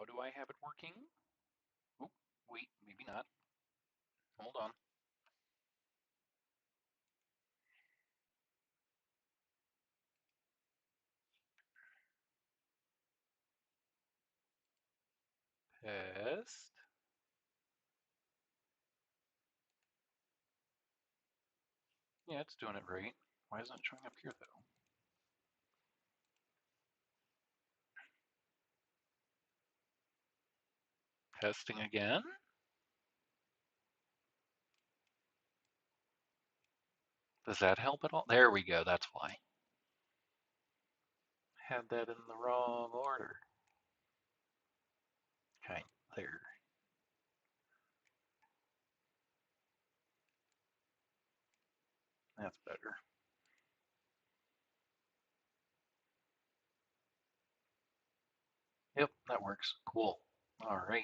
Now do I have it working? Oh, wait, maybe not. Hold on. Test. Yeah, it's doing it right. Why isn't it showing up here, though? Testing again. Does that help at all? There we go, that's why. Had that in the wrong order. Okay, there. That's better. Yep, that works. Cool. All right.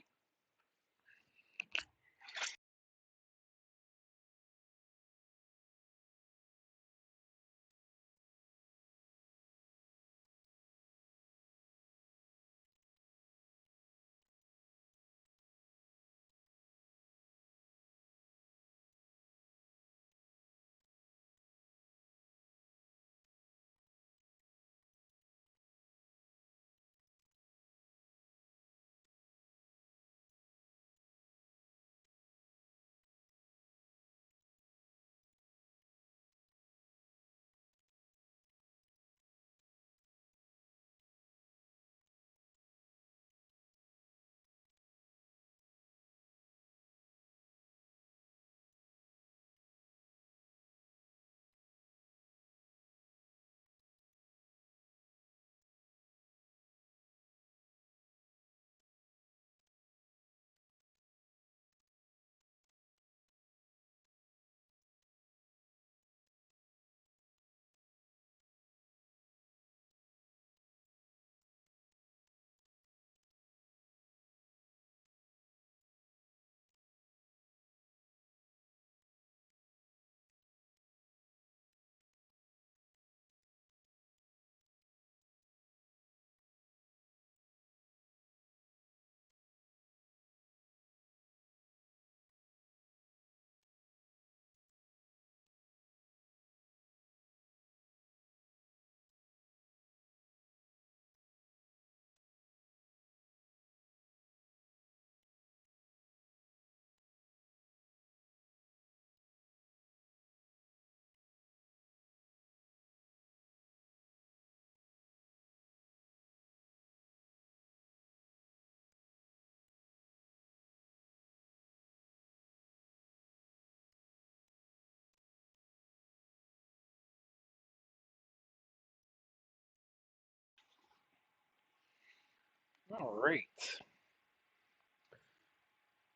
All right.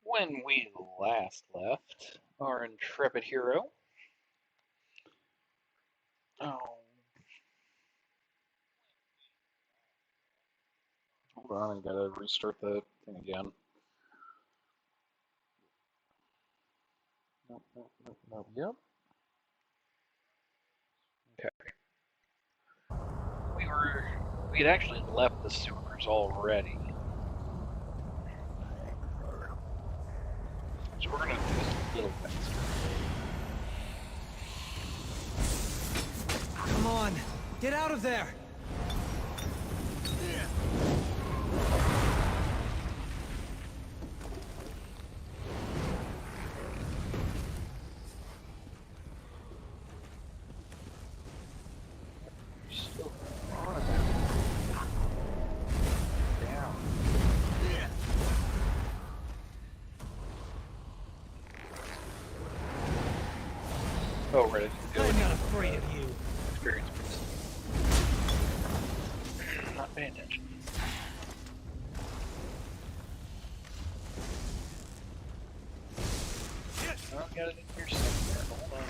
When we last left our intrepid hero. Oh. Hold on, I gotta restart the thing again. Nope. Yep. Okay. We had actually left the sewers already. So we're gonna do this a little faster. Come on, get out of there! Still on it. Down. Oh, right. I'm not afraid of you. Experience boost. Not paying attention. Oh, got it in here somewhere. Hold on.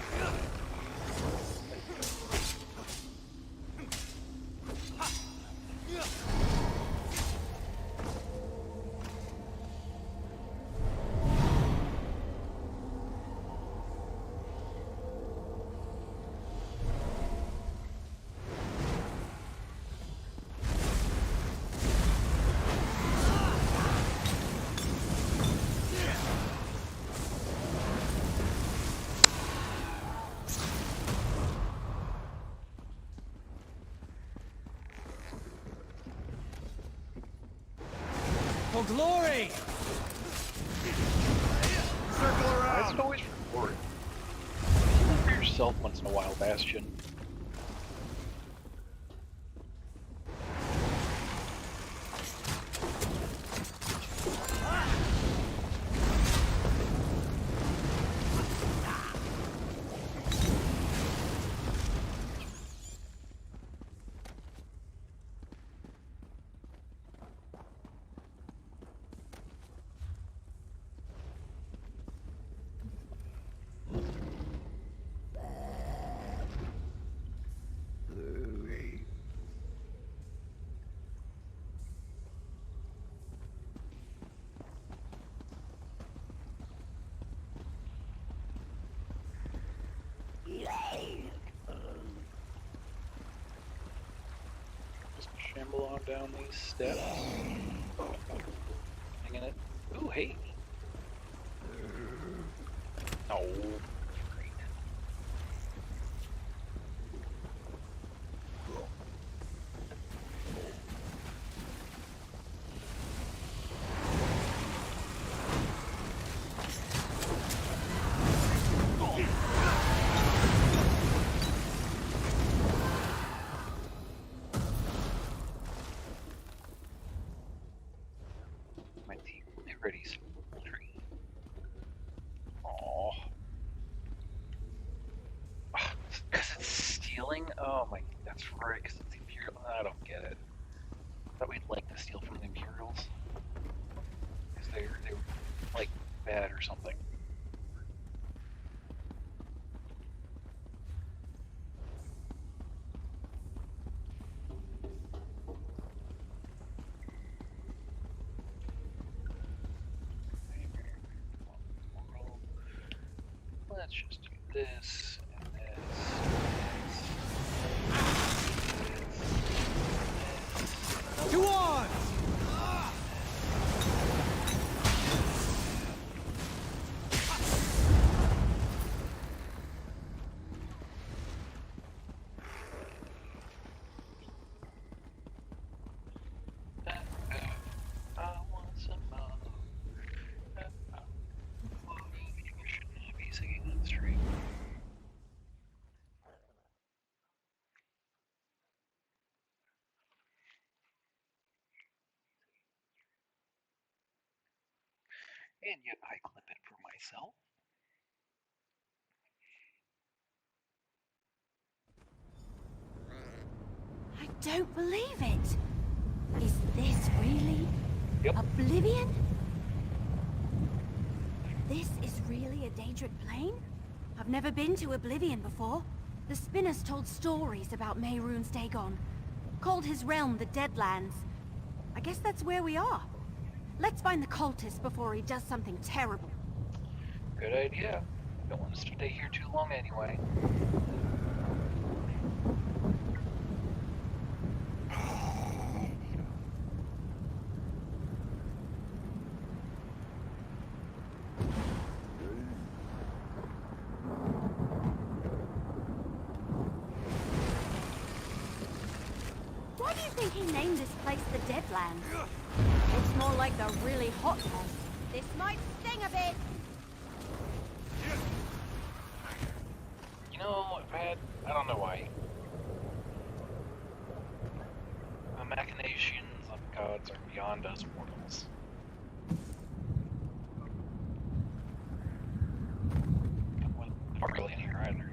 For glory! Circle Why is around! it always reward? You look for yourself once in a while, Bastion. Just shamble on down these steps. Hanging it. Ooh, hey. Oh, great. My team Liberty's tree. Aww. Because it's stealing? Oh my, that's right, because it's the Imperial. I don't get it. I thought we'd like to steal from the Imperials. Because they were, like, bad or something. Let's just do this and this. To arms! I want some more. You should not be singing on the street. And yet I clip it for myself. I don't believe it. Is this really Yep. Oblivion? This is really a Daedric plane? I've never been to Oblivion before. The spinners told stories about Mehrunes Dagon. Called his realm the Deadlands. I guess that's where we are. Let's find the cultist before he does something terrible. Good idea. Don't want to stay here too long anyway. Why do you think he named this place the Deadlands? It's more like the really hot place. This might sting a bit. You know, I don't know why. The machinations of gods are beyond us mortals. Not really in here either.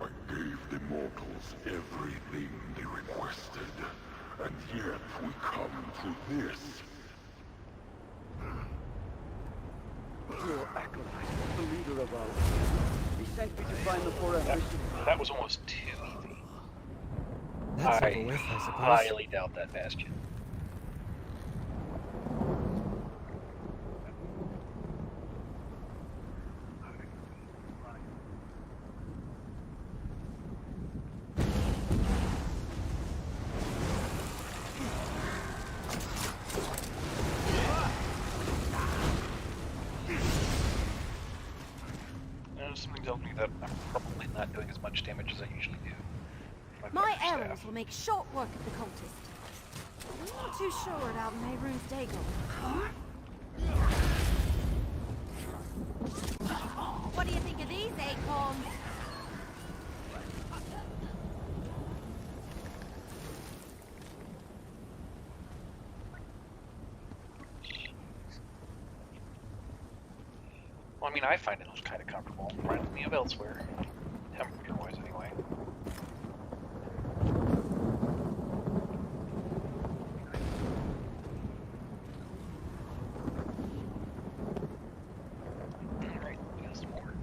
I gave the mortals everything they requested, and yet we come to this. Your acolyte, the leader of our... He sent me to find the four ambitions. That was almost too easy. That's I over with, I suppose. highly doubt that, Bastion. Something tells me that I'm probably not doing as much damage as I usually do. My arrows staff. will make short work of the cultist. I'm not too sure about Mayrune's Dagon. What do you think of these acorns? Well, I mean, I find it kind of comfortable. Reminds me of elsewhere. Temperature-wise, anyway. Alright, yes, more.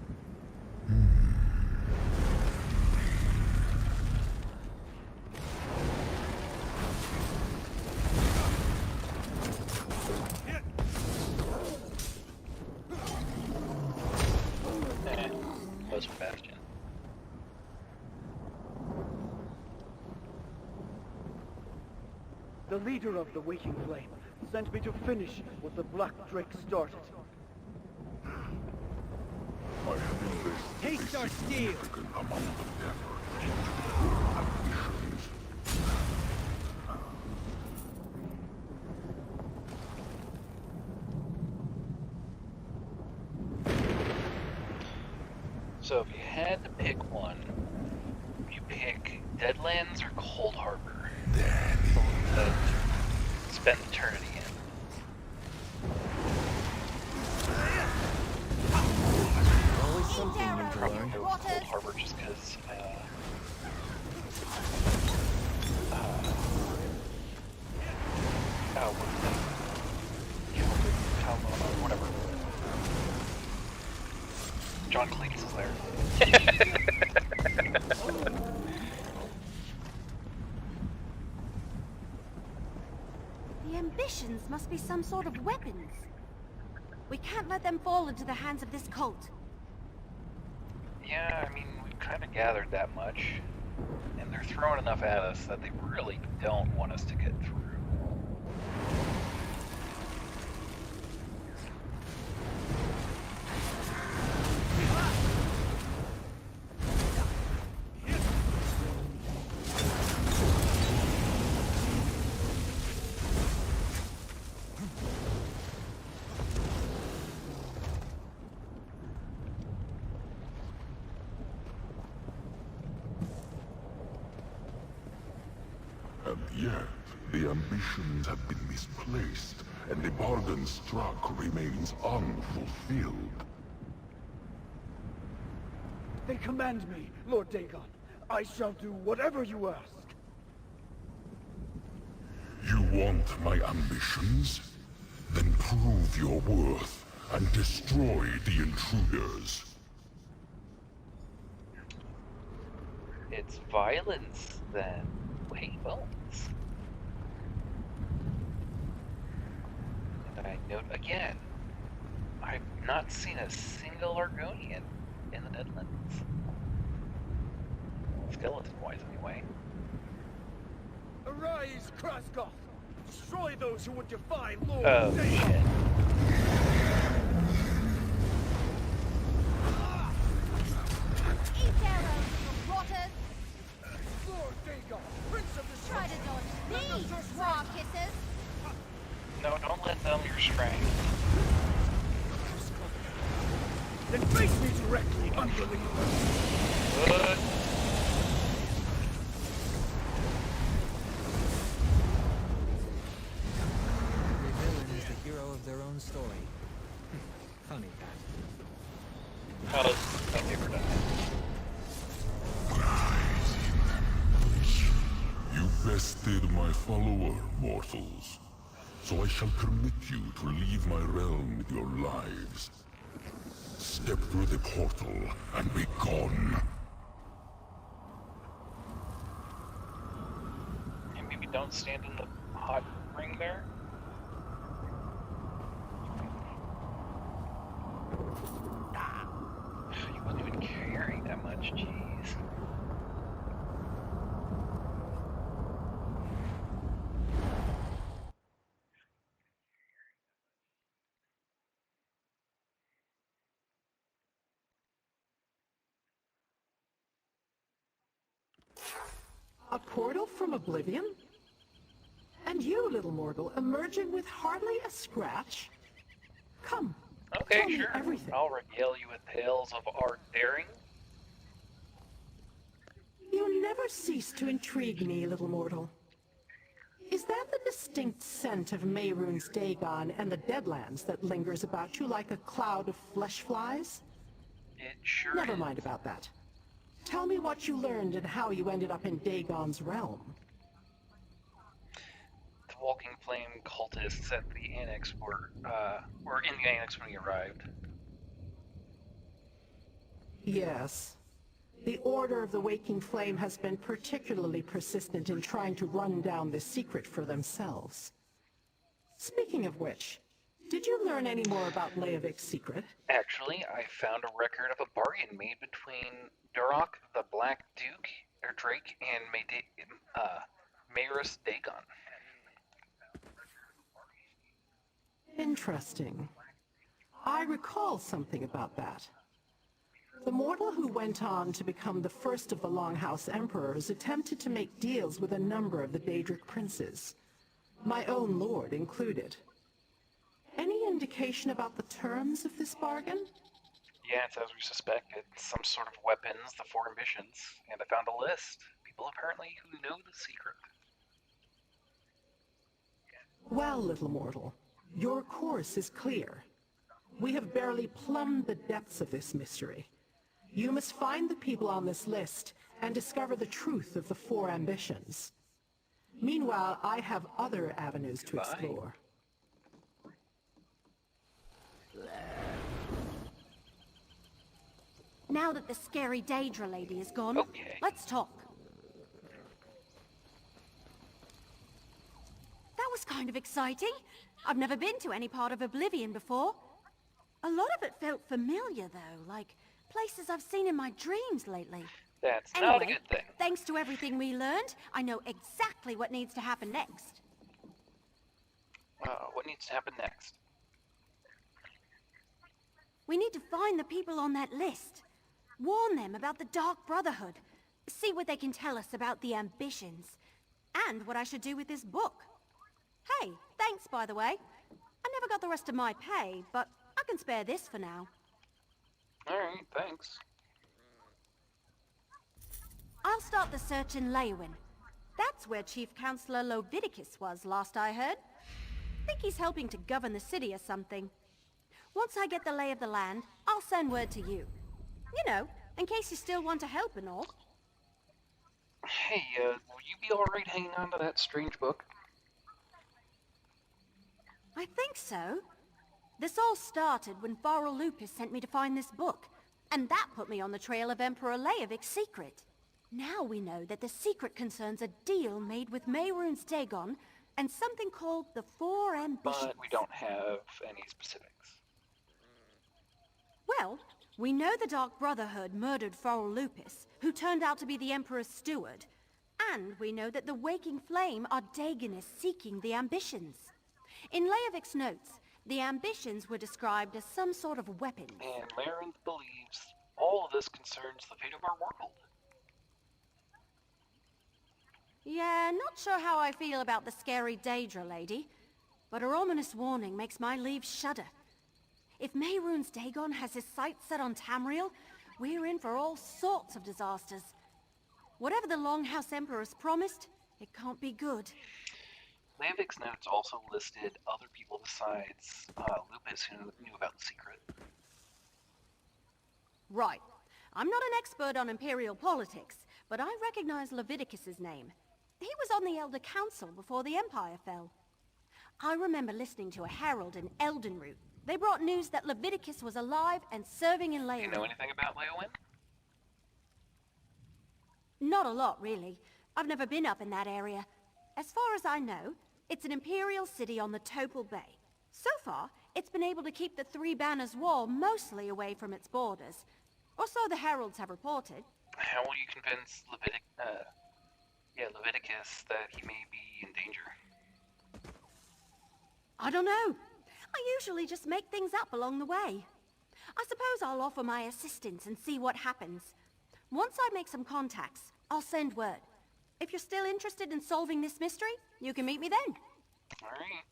Close bastion. The leader of the Waking Flame sent me to finish what the Black Drake started. I have invested Taste a our steel. significant amount of effort into your ambitions. So if you had to pick one, you pick Deadlands or Cold Harbor. Spend eternity in. Always something new to Probably learn. go with Cold Harbor just because, whatever. John Cleese is there. The ambitions must be some sort of weapons. We can't let them fall into the hands of this cult. Yeah, I mean, we've kind of gathered that much, and they're throwing enough at us that they really don't want us to get through. And yet, the ambitions have been misplaced, and the bargain struck remains unfulfilled. Then command me, Lord Dagon. I shall do whatever you ask. You want my ambitions? Then prove your worth and destroy the intruders. It's violence, then. Wait, bones. And I note again, I've not seen a single Argonian in the Deadlands. Skeleton-wise, anyway. Arise, Kraskoth! Destroy those who would defy Lord Oh, Dagon! shit. Eat arrows, little rotters! Lord Dagon, Prince of the Try to dodge these, raw kissers! No, don't let them your strength. Then face me directly, unbeliever! Good. Every villain is the hero of their own story. Funny that. How's my favorite done? You bested my follower, mortals. So I shall permit you to leave my realm with your lives. Step through the portal and be gone. And maybe don't stand in the hot ring there? You wasn't even carrying that much, jeez. A portal from Oblivion? And you, little mortal, emerging with hardly a scratch? Come, Okay, tell me sure. everything. I'll regale you with tales of our daring. You never cease to intrigue me, little mortal. Is that the distinct scent of Mehrunes Dagon and the Deadlands that lingers about you like a cloud of flesh flies? It sure Never is. mind about that. Tell me what you learned and how you ended up in Dagon's realm. The Walking Flame cultists at the Annex were in the Annex when we arrived. Yes. The Order of the Waking Flame has been particularly persistent in trying to run down this secret for themselves. Speaking of which, did you learn any more about Leovik's secret? Actually, I found a record of a bargain made between Durok, the Black Duke, or Drake, and Mayrus Dagon. Interesting. I recall something about that. The mortal who went on to become the first of the Longhouse Emperors attempted to make deals with a number of the Daedric princes, my own lord included. Any indication about the terms of this bargain? Yeah, it's as we suspected. Some sort of weapons, the four ambitions, and I found a list. People apparently who know the secret. Well, little mortal, your course is clear. We have barely plumbed the depths of this mystery. You must find the people on this list and discover the truth of the four ambitions. Meanwhile, I have other avenues to explore. Now that the scary Daedra lady is gone, Okay. let's talk. That was kind of exciting. I've never been to any part of Oblivion before. A lot of it felt familiar, though, like places I've seen in my dreams lately. That's Anyway, not a good thing. thanks to everything we learned, I know exactly what needs to happen next. What needs to happen next? We need to find the people on that list. Warn them about the Dark Brotherhood. See what they can tell us about the ambitions. And what I should do with this book. Hey, thanks, by the way. I never got the rest of my pay, but I can spare this for now. Alright, thanks. I'll start the search in Leywin. That's where Chief Counselor Lovidicus was, last I heard. Think he's helping to govern the city or something. Once I get the lay of the land, I'll send word to you. You know, in case you still want to help and all. Hey, will you be alright hanging on to that strange book? I think so. This all started when Farrell Lupus sent me to find this book, and that put me on the trail of Emperor Leovik's secret. Now we know that the secret concerns a deal made with Mehrunes Dagon and something called the Four Ambitions. But we don't have any specifics. Well, we know the Dark Brotherhood murdered Farrell Lupus, who turned out to be the Emperor's steward. And we know that the Waking Flame are Dagonists seeking the Ambitions. In Leovik's notes, the Ambitions were described as some sort of weapon. And Marinth believes all of this concerns the fate of our world. Yeah, not sure how I feel about the scary Daedra lady, but her ominous warning makes my leaves shudder. If Mehrunes Dagon has his sights set on Tamriel, we're in for all sorts of disasters. Whatever the Longhouse Emperor's promised, it can't be good. Leovik's notes also listed other people besides Lupus who knew about the secret. Right. I'm not an expert on Imperial politics, but I recognize Leviticus's name. He was on the Elder Council before the Empire fell. I remember listening to a herald in Eldenroot. They brought news that Leviticus was alive and serving in Leywin. Do you know anything about Leywin? Not a lot, really. I've never been up in that area. As far as I know, it's an Imperial city on the Topal Bay. So far, it's been able to keep the Three Banners Wall mostly away from its borders. Or so the heralds have reported. How will you convince Leviticus that he may be in danger? I don't know. I usually just make things up along the way. I suppose I'll offer my assistance and see what happens. Once I make some contacts, I'll send word. If you're still interested in solving this mystery, you can meet me then. Alright.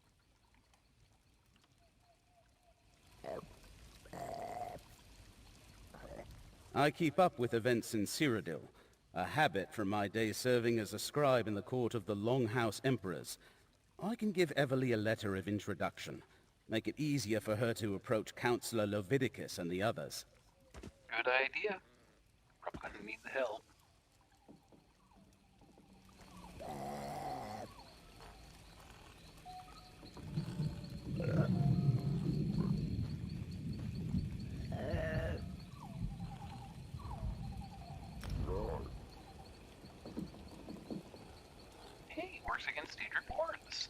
I keep up with events in Cyrodiil, a habit from my days serving as a scribe in the court of the Longhouse Emperors. I can give Everly a letter of introduction, make it easier for her to approach Counselor Leviticus and the others. Good idea. Probably gonna need the help. Hey, works against Daedric Lords.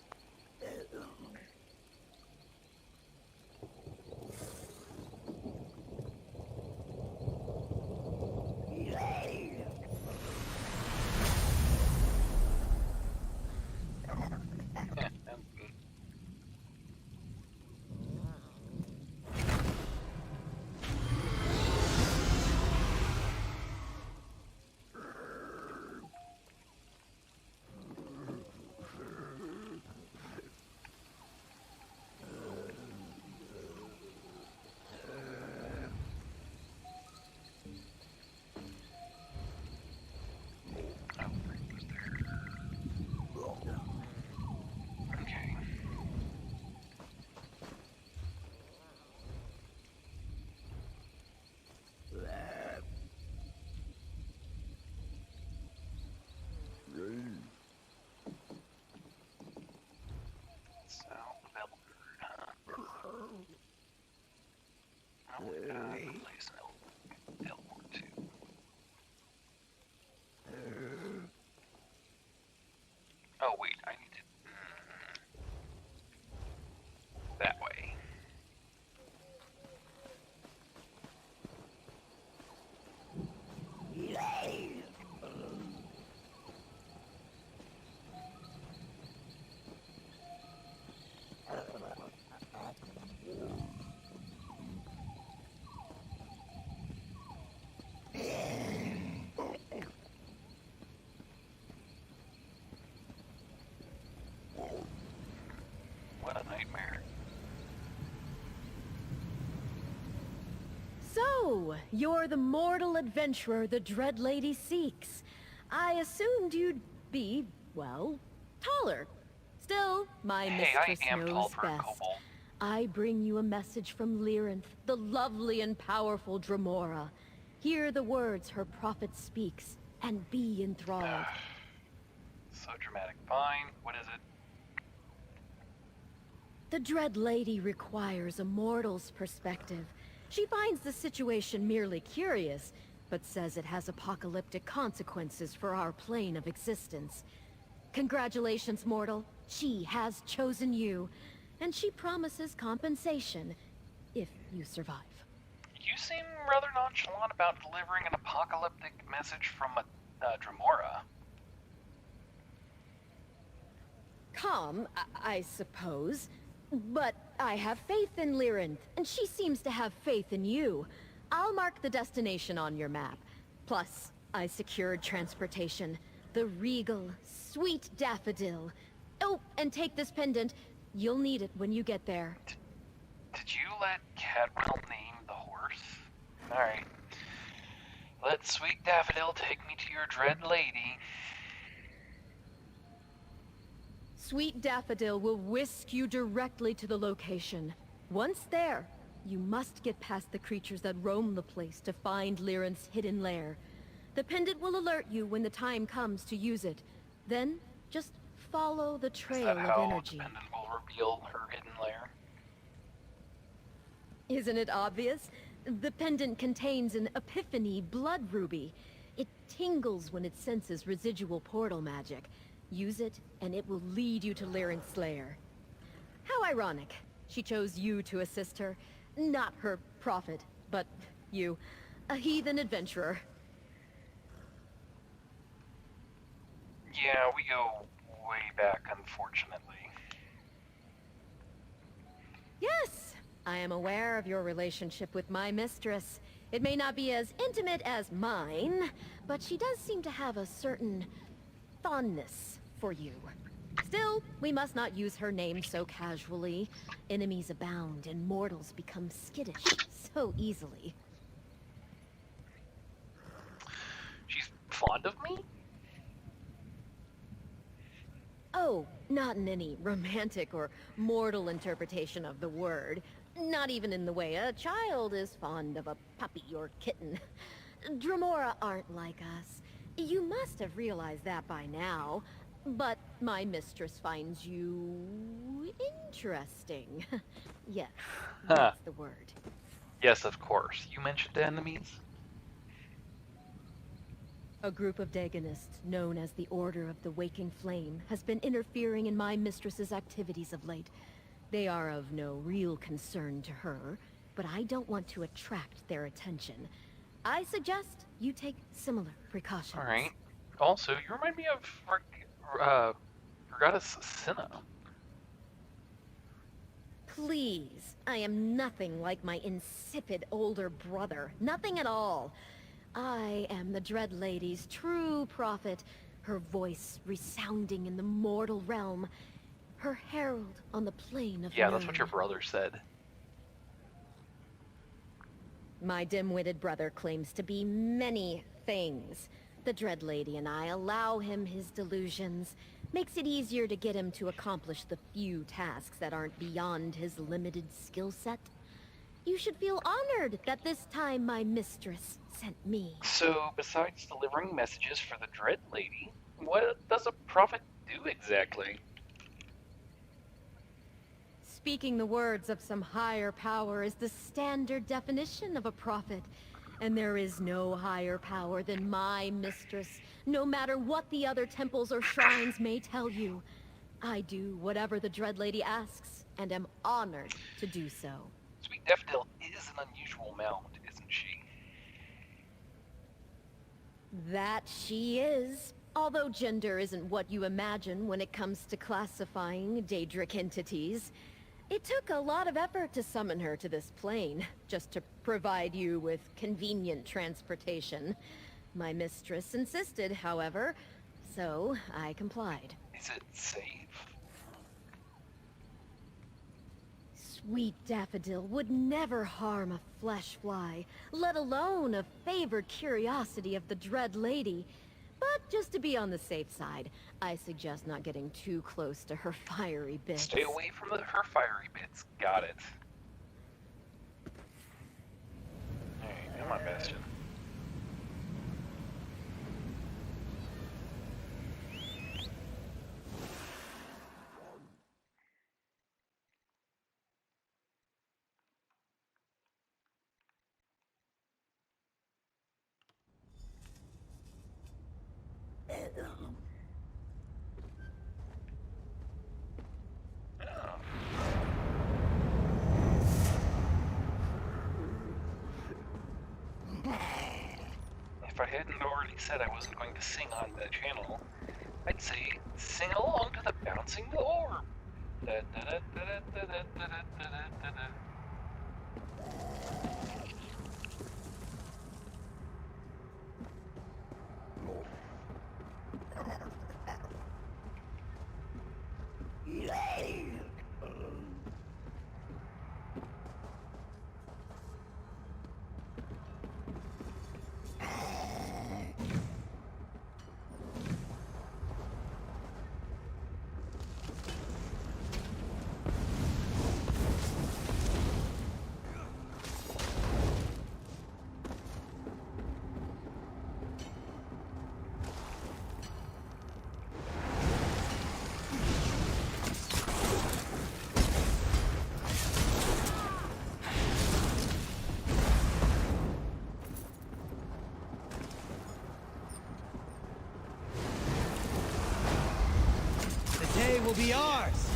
Okay. South Belford, huh? Oh, we got a place in Elmore too. Oh wait, I need to... that way. What a nightmare. So, you're the mortal adventurer the Dread Lady seeks. I assumed you'd be, well, taller. Still, my Hey, I mistress am tall knows for a best. kobold. I bring you a message from Lyrinth, the lovely and powerful Dremora. Hear the words her prophet speaks, and be enthralled. So dramatic. Fine. What is it? The Dread Lady requires a mortal's perspective. She finds the situation merely curious, but says it has apocalyptic consequences for our plane of existence. Congratulations, mortal. She has chosen you, and she promises compensation if you survive. You seem rather nonchalant about delivering an apocalyptic message from a Dremora. Calm, I suppose. But I have faith in Lyrinth, and she seems to have faith in you. I'll mark the destination on your map. Plus, I secured transportation. The regal, sweet daffodil. Oh, and take this pendant. You'll need it when you get there. Did you let Cadwell name the horse? Alright. Let Sweet Daffodil take me to your Dread Lady. Sweet Daffodil will whisk you directly to the location. Once there, you must get past the creatures that roam the place to find Lyrinth's hidden lair. The pendant will alert you when the time comes to use it. Then, just follow the trail Is that of how energy. the pendant will reveal her hidden lair? Isn't it obvious? The pendant contains an Epiphany blood ruby. It tingles when it senses residual portal magic. Use it, and it will lead you to Lyrinth's lair. How ironic. She chose you to assist her. Not her prophet, but you. A heathen adventurer. Yeah, we go way back, unfortunately. Yes, I am aware of your relationship with my mistress. It may not be as intimate as mine, but she does seem to have a certain fondness for you. Still, we must not use her name so casually. Enemies abound and mortals become skittish so easily. She's fond of me? Oh, not in any romantic or mortal interpretation of the word. Not even in the way a child is fond of a puppy or kitten. Dremora aren't like us. You must have realized that by now. But my mistress finds you interesting. Yes, that's the word. Yes, of course. You mentioned enemies? A group of Dagonists, known as the Order of the Waking Flame, has been interfering in my mistress's activities of late. They are of no real concern to her, but I don't want to attract their attention. I suggest you take similar precautions. Alright. Also, you remind me of Regatta's Cinna. Please, I am nothing like my insipid older brother. Nothing at all. I am the Dread Lady's true prophet, her voice resounding in the mortal realm, her herald on the plane of Yeah, that's what your Nirn. brother said. My dim-witted brother claims to be many things. The Dread Lady and I allow him his delusions. Makes it easier to get him to accomplish the few tasks that aren't beyond his limited skill set. You should feel honored that this time my mistress sent me. So, besides delivering messages for the Dread Lady, what does a prophet do exactly? Speaking the words of some higher power is the standard definition of a prophet. And there is no higher power than my mistress, no matter what the other temples or shrines may tell you. I do whatever the Dread Lady asks, and am honored to do so. Sweet Daffodil is an unusual mound, isn't she? That she is. Although gender isn't what you imagine when it comes to classifying Daedric entities. It took a lot of effort to summon her to this plane, just to provide you with convenient transportation. My mistress insisted, however, so I complied. Is it safe? Sweet Daffodil would never harm a flesh fly, let alone a favored curiosity of the Dread Lady. But just to be on the safe side, I suggest not getting too close to her fiery bits. Stay away from her fiery bits. Got it. Hey, come on, Bastion. If I hadn't already said I wasn't going to sing on the channel, I'd say sing along to the bouncing orb. Da, da, da, da, da, da, da, da, da, da. The day will be ours!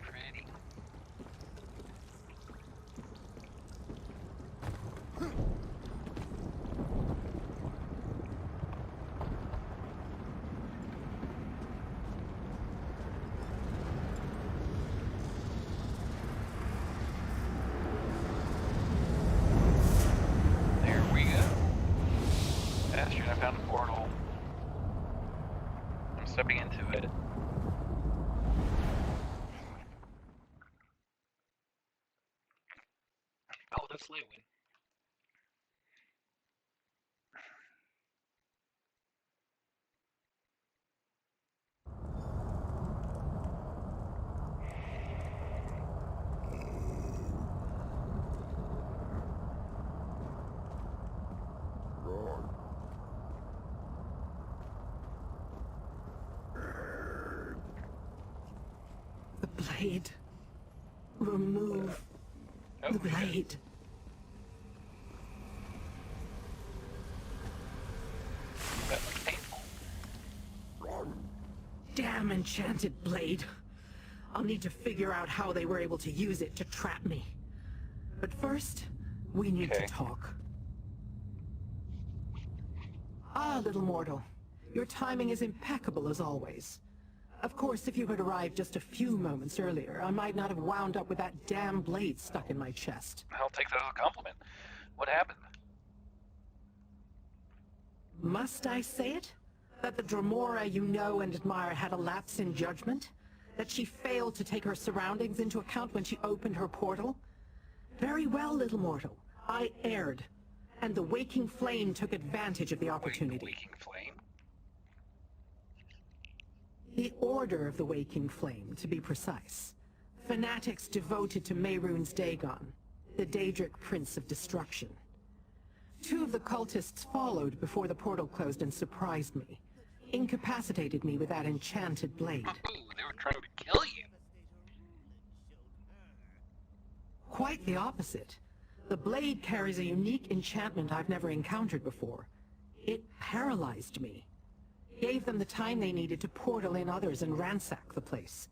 Pretty. good. Oh, that's Leywin. The blade. Remove Oh, the blade. that looks painful. Damn enchanted blade. I'll need to figure out how they were able to use it to trap me. But first, we need Okay. to talk. Ah, little mortal. Your timing is impeccable as always. Of course, if you had arrived just a few moments earlier, I might not have wound up with that damn blade stuck in my chest. I'll take that as a compliment. What happened? Must I say it? That the Dremora you know and admire had a lapse in judgment? That she failed to take her surroundings into account when she opened her portal? Very well, little mortal. I erred, and the Waking Flame took advantage of the opportunity. Waking Flame? The Order of the Waking Flame, to be precise. Fanatics devoted to Mehrunes Dagon, the Daedric Prince of Destruction. 2 of the cultists followed before the portal closed and surprised me. Incapacitated me with that enchanted blade. Ooh, they were trying to kill you. Quite the opposite. The blade carries a unique enchantment I've never encountered before. It paralyzed me. Gave them the time they needed to portal in others and ransack the place.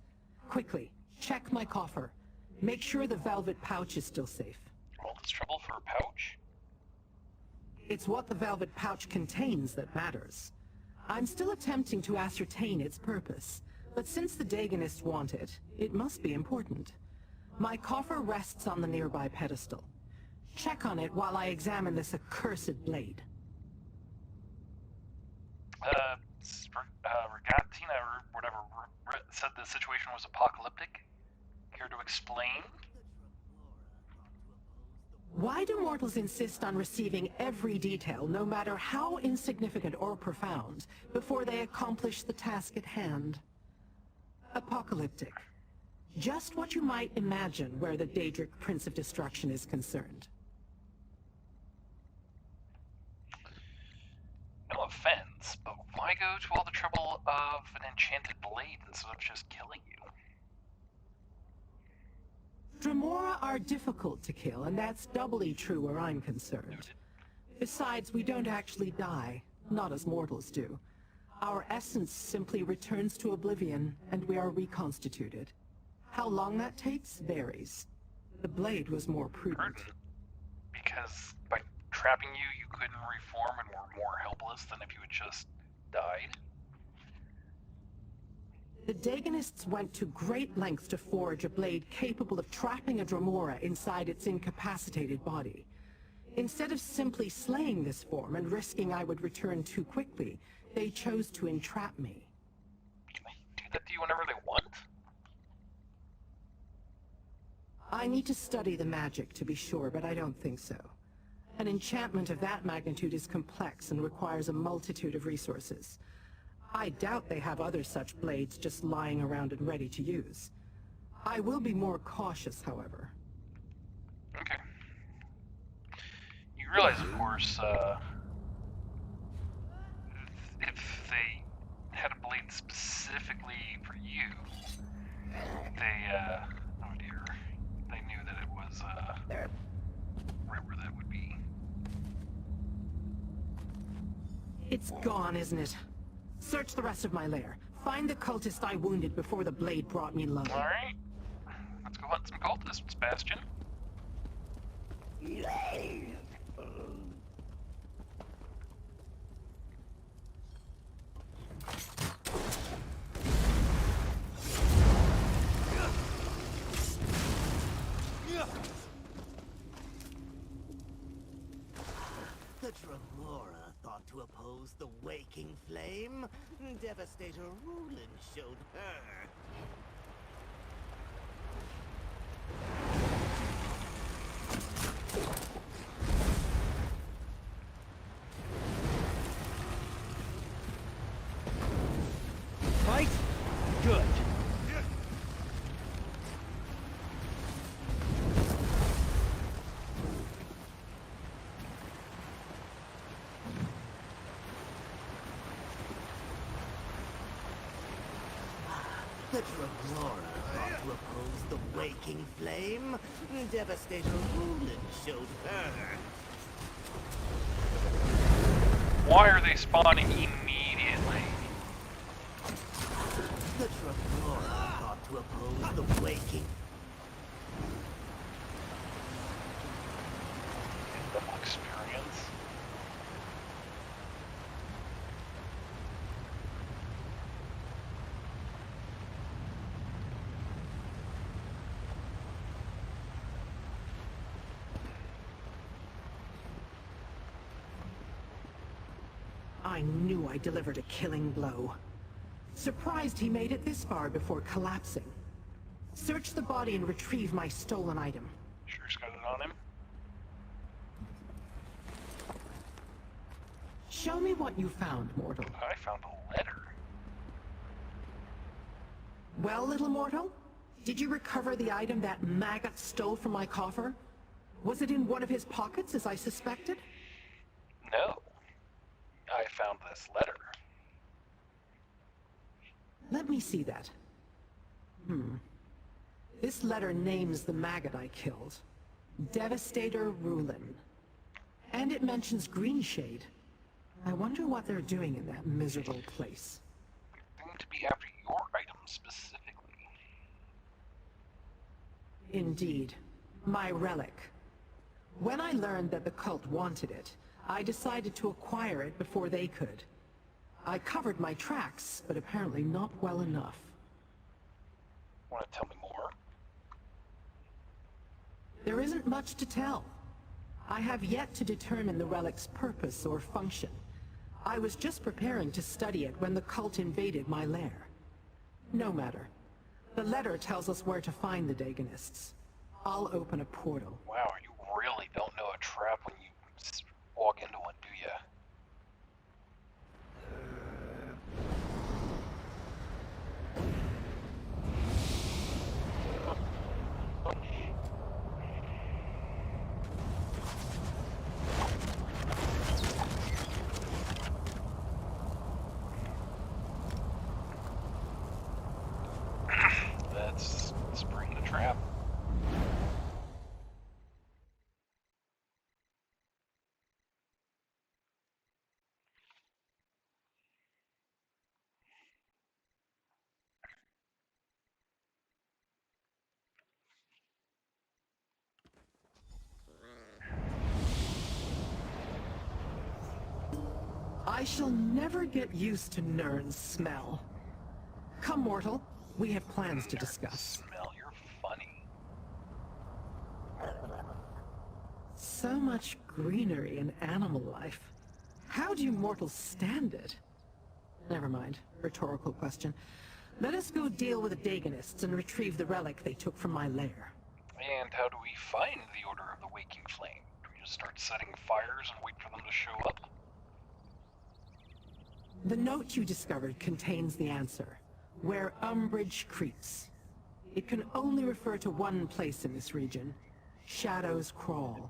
Quickly, check my coffer. Make sure the velvet pouch is still safe. All this trouble for a pouch? It's what the velvet pouch contains that matters. I'm still attempting to ascertain its purpose, but since the Dagonists want it, it must be important. My coffer rests on the nearby pedestal. Check on it while I examine this accursed blade. Regatina, or whatever, said the situation was apocalyptic. Care to explain? Why do mortals insist on receiving every detail, no matter how insignificant or profound, before they accomplish the task at hand? Apocalyptic. Just what you might imagine where the Daedric Prince of Destruction is concerned. No offense, but why go to all the trouble of an enchanted blade instead of just killing you? Dremora are difficult to kill, and that's doubly true where I'm concerned. Noted. Besides, we don't actually die, not as mortals do. Our essence simply returns to oblivion, and we are reconstituted. How long that takes varies. The blade was more prudent. Because by trapping you, you couldn't reform and were more helpless than if you had just died? The Dagonists went to great lengths to forge a blade capable of trapping a Dremora inside its incapacitated body. Instead of simply slaying this form and risking I would return too quickly, they chose to entrap me. Can they do that to you whenever they want? I need to study the magic to be sure, but I don't think so. An enchantment of that magnitude is complex and requires a multitude of resources. I doubt they have other such blades just lying around and ready to use. I will be more cautious, however. Okay. You realize, of course, if they had a blade specifically for you, they, oh dear, they knew that it was, right where that would be. It's gone, isn't it? Search the rest of my lair. Find the cultist I wounded before the blade brought me low. Alright. Let's go hunt some cultists, Bastion. The Dremora thought to oppose the Waking Flame? flame, Devastator Rulin showed her. Fight? Good. The Dragora thought to oppose the waking flame, Devastator Rulin showed her. Why are they spawning immediately? The Dragora thought to oppose the waking. The experience. I knew I delivered a killing blow. Surprised he made it this far before collapsing. Search the body and retrieve my stolen item. Sure's got it on him. Show me what you found, mortal. I found a letter. Well, little mortal? Did you recover the item that maggot stole from my coffer? Was it in one of his pockets, as I suspected? No. I found this letter. Let me see that. This letter names the maggot I killed. Devastator Rulin. And it mentions Greenshade. I wonder what they're doing in that miserable place. They seem to be after your item specifically. Indeed. My relic. When I learned that the cult wanted it, I decided to acquire it before they could. I covered my tracks, but apparently not well enough. Want to tell me more? There isn't much to tell. I have yet to determine the relic's purpose or function. I was just preparing to study it when the cult invaded my lair. No matter. The letter tells us where to find the Daganists. I'll open a portal. Wow, you really don't know a trap when you walk into one, do ya? That's spring the trap. I shall never get used to Nirn's smell. Come, mortal. We have plans to discuss. Smell, you're funny. So much greenery and animal life. How do you mortals stand it? Never mind. Rhetorical question. Let us go deal with the Daganists and retrieve the relic they took from my lair. And how do we find the Order of the Waking Flame? Do we just start setting fires and wait for them to show up? The note you discovered contains the answer. Where umbrage creeps. It can only refer to one place in this region. Shadows Crawl.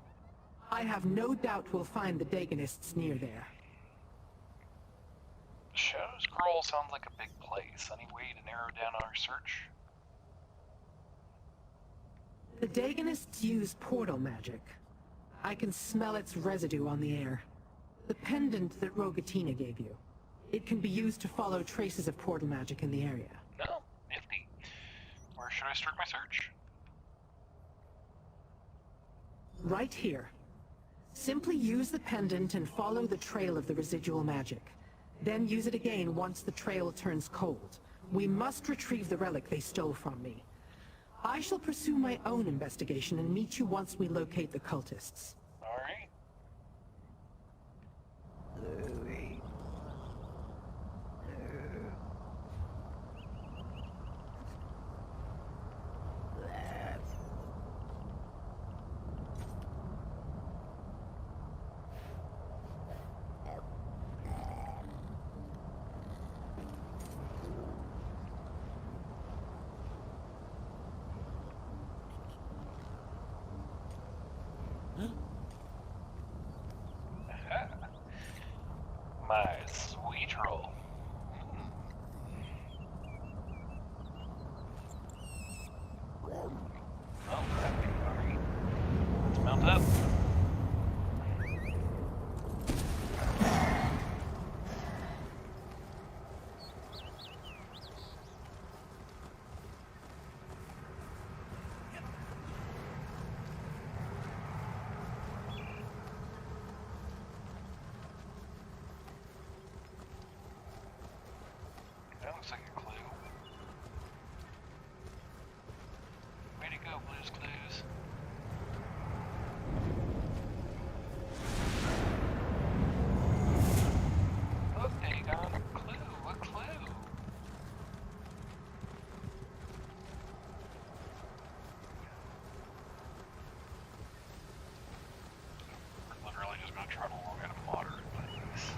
I have no doubt we'll find the Daganists near there. Shadows Crawl sounds like a big place. Any way to narrow down our search? The Daganists use portal magic. I can smell its residue on the air. The pendant that Rogatina gave you. It can be used to follow traces of portal magic in the area. No, nifty. Where should I start my search? Right here. Simply use the pendant and follow the trail of the residual magic. Then use it again once the trail turns cold. We must retrieve the relic they stole from me. I shall pursue my own investigation and meet you once we locate the cultists. Alright. Blue's Clues. Look, Dagon, a clue, a clue. We're literally just gonna try to look at a modern place.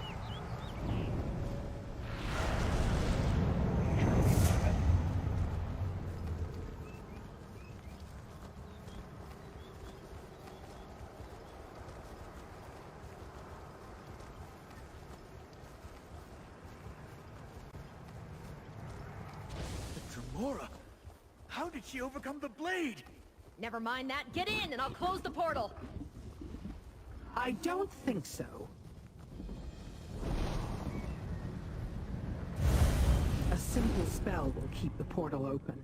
Tremora, how did she overcome the blade? Never mind that. Get in, and I'll close the portal. I don't think so. A simple spell will keep the portal open.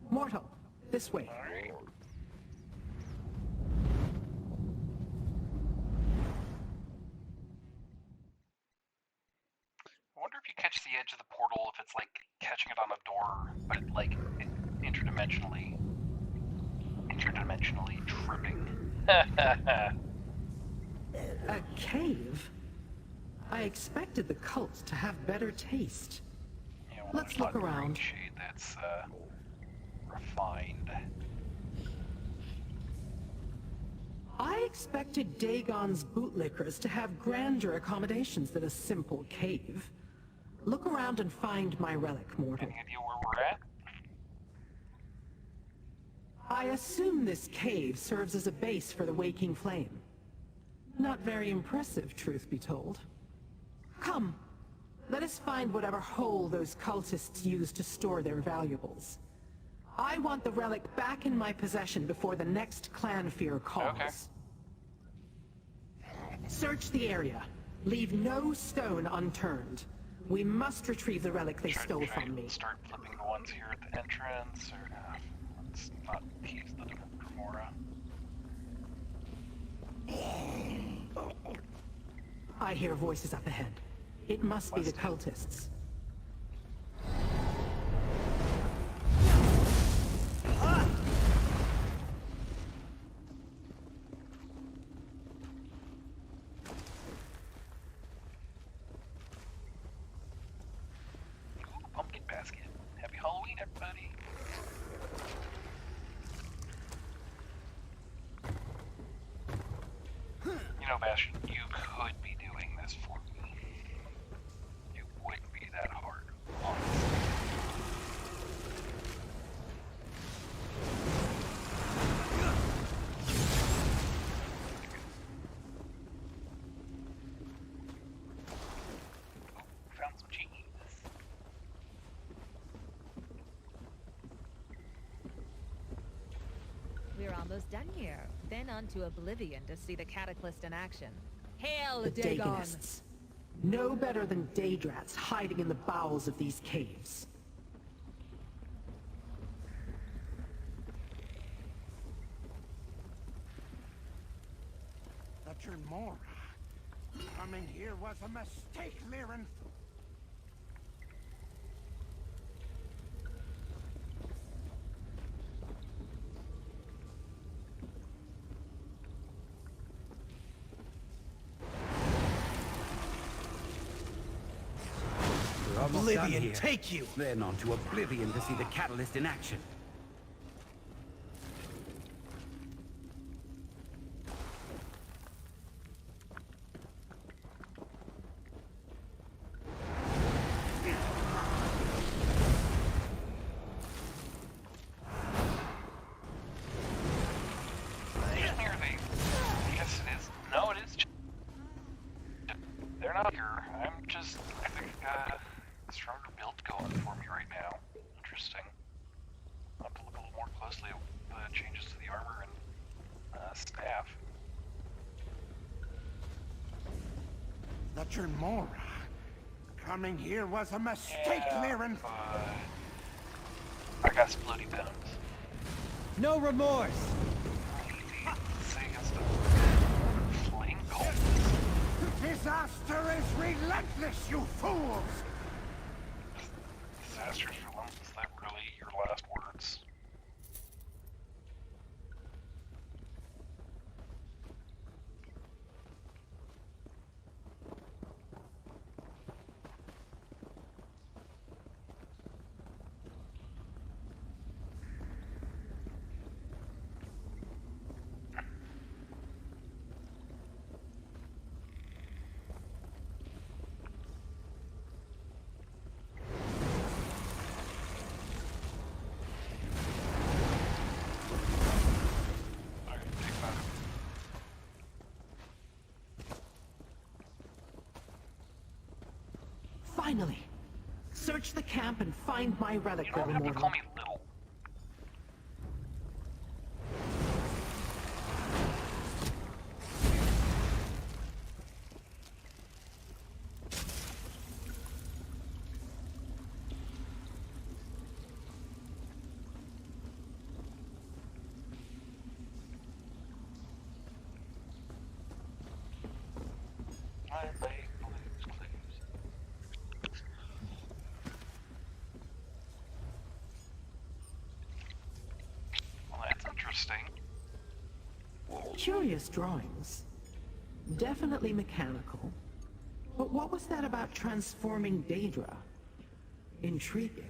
Mortal, this way. Alright. I wonder if you catch the edge of the portal, if it's like catching it on a door, but like interdimensionally tripping. A cave? I expected the cult to have better taste. You know, Let's there's look not around. green shade that's refined. I expected Dagon's bootlickers to have grander accommodations than a simple cave. Look around and find my relic, mortal. Any idea where we're at? I assume this cave serves as a base for the waking flame. Not very impressive, truth be told. Come, let us find whatever hole those cultists used to store their valuables. I want the relic back in my possession before the next clan fear calls. Okay. Search the area. Leave no stone unturned. We must retrieve the relic they stole from me. Start flipping the ones here at the entrance, or let's not tease the Dremora. I hear voices up ahead. It must be the cultists. Ooh, pumpkin basket. Happy Halloween, everybody. You know, Bastion, you could be doing this for me. It wouldn't be that hard, honestly. Found some cheese. We're almost done here. Then on to Oblivion to see the Cataclysm in action. Hail, The Dagon! Dagonists. No better than Daydrats hiding in the bowels of these caves. The Tremora. Coming here was a mistake, Liren. We're almost done Oblivion, here. take you! Then on to Oblivion to see the catalyst in action. Here they... Yes, it is. No, it is. They're not here. I'm just... I think a stronger build going for me right now. Interesting. I'll have to look a little more closely at the changes to the armor and staff. The Tremora. Coming here was a mistake, Liren. I got splody bones. No remorse! Say against a flame cult. Disaster is relentless, you fools! Disaster's relentless. Is that really your last words? Finally! Search the camp and find my relic, You don't little have to mortal. call me little. I lay blues clues. Well, that's interesting. Curious drawings. Definitely mechanical. But what was that about transforming Daedra? Intriguing.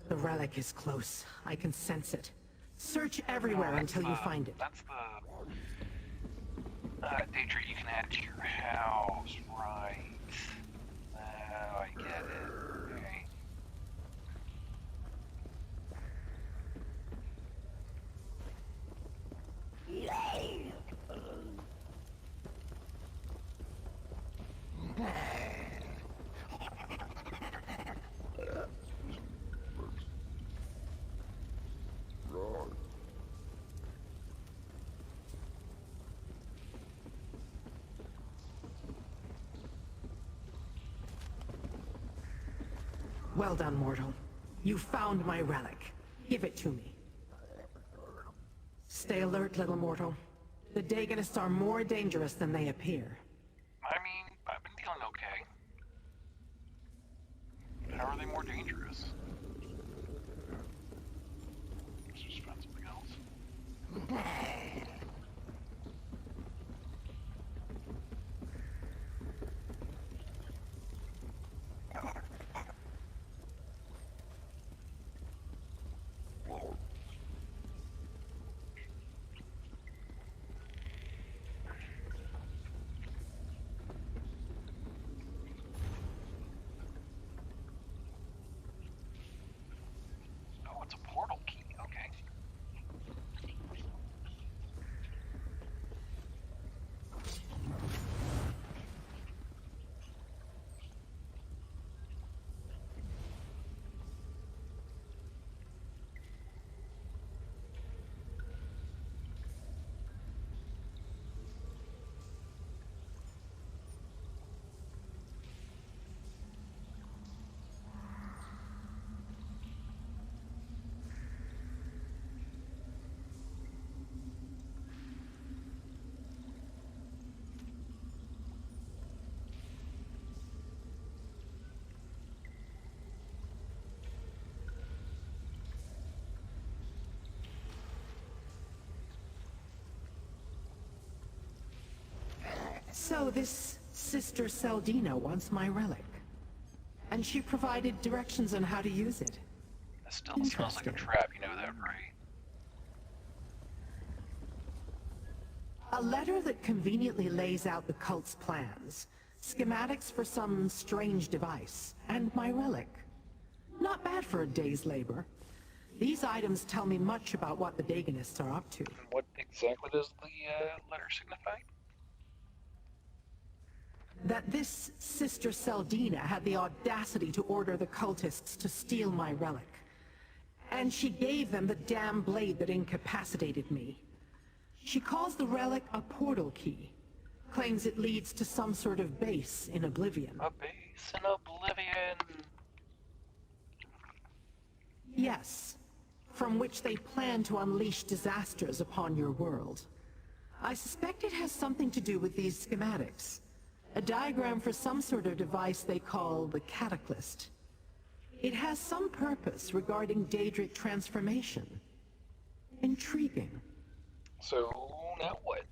The relic is close. I can sense it. Search everywhere until you find it. That's the Daedra you can add to your house, right? Now I get it. Okay. Well done, mortal. You found my relic. Give it to me. Stay alert, little mortal. The Daganists are more dangerous than they appear. I mean, I've been feeling okay. How are they more dangerous? Let's just find something else. Oh, it's a portal key. Okay. So this Sister Seldina wants my relic. And she provided directions on how to use it. It still smells like a trap, you know that, right? A letter that conveniently lays out the cult's plans, schematics for some strange device, and my relic. Not bad for a day's labor. These items tell me much about what the Daganists are up to. And what exactly does the letter signify? That this Sister Seldina had the audacity to order the cultists to steal my relic. And she gave them the damn blade that incapacitated me. She calls the relic a portal key. Claims it leads to some sort of base in Oblivion. A base in Oblivion. Yes, from which they plan to unleash disasters upon your world. I suspect it has something to do with these schematics. A diagram for some sort of device they call the Cataclysm. It has some purpose regarding Daedric transformation. Intriguing. So, now what?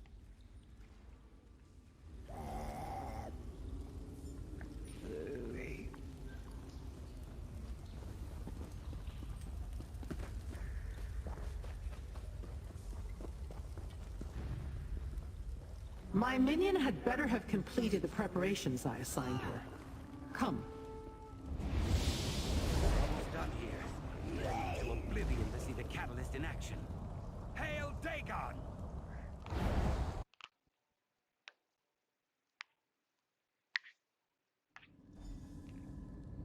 My minion had better have completed the preparations I assigned her. catalyst in action. Hail Dagon!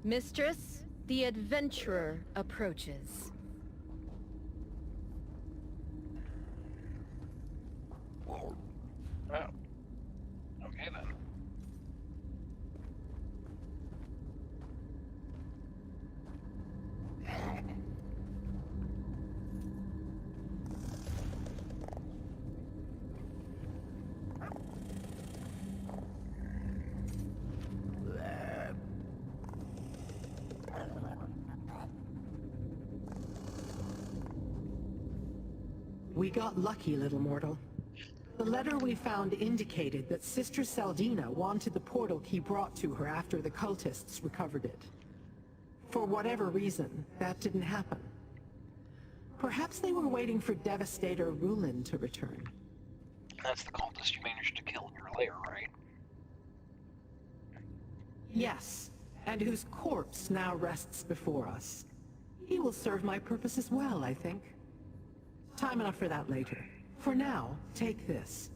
Mistress, the adventurer approaches. Oh. Okay then. We got lucky, little mortal. The letter we found indicated that Sister Saldina wanted the portal key brought to her after the cultists recovered it. For whatever reason, that didn't happen. Perhaps they were waiting for Devastator Rulin to return. That's the cultist you managed to kill in your lair, right? Yes, and whose corpse now rests before us. He will serve my purposes well, I think. Time enough for that later. For now, take this.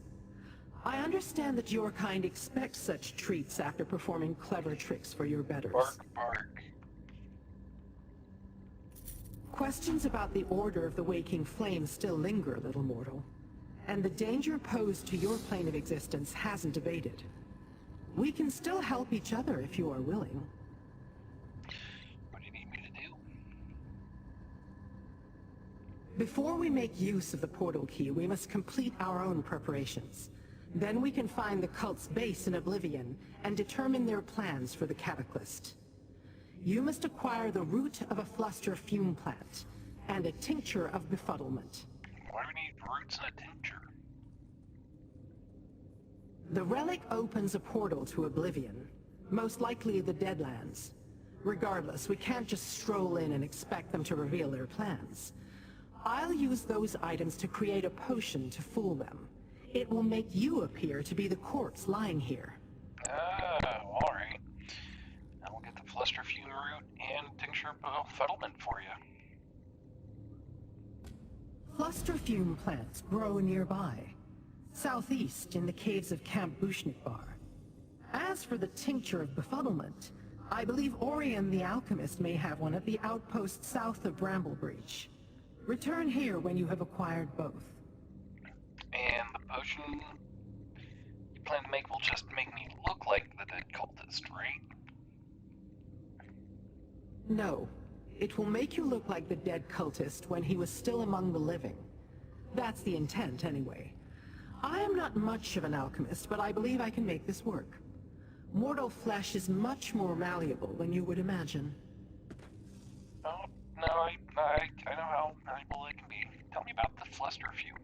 I understand that your kind expects such treats after performing clever tricks for your betters. Bark, bark. Questions about the Order of the Waking Flame still linger, little mortal. And the danger posed to your plane of existence hasn't abated. We can still help each other if you are willing. What do you need me to do? Before we make use of the portal key, we must complete our own preparations. Then we can find the cult's base in Oblivion and determine their plans for the Cataclysm. You must acquire the root of a fluster fume plant and a tincture of befuddlement. Why do we need roots and a tincture? The relic opens a portal to Oblivion, most likely the Deadlands. Regardless, we can't just stroll in and expect them to reveal their plans. I'll use those items to create a potion to fool them. It will make you appear to be the corpse lying here. Oh, alright. I will get the flusterfume root and tincture of befuddlement for you. Flusterfume plants grow nearby, southeast in the caves of Camp Bushnikbar. As for the tincture of befuddlement, I believe Orion the alchemist may have one at the outpost south of Bramblebreach. Return here when you have acquired both. And the potion you plan to make will just make me look like the dead cultist, right? No. It will make you look like the dead cultist when he was still among the living. That's the intent, anyway. I am not much of an alchemist, but I believe I can make this work. Mortal flesh is much more malleable than you would imagine. Oh, no, I know how malleable it can be. Tell me about the flusterfume.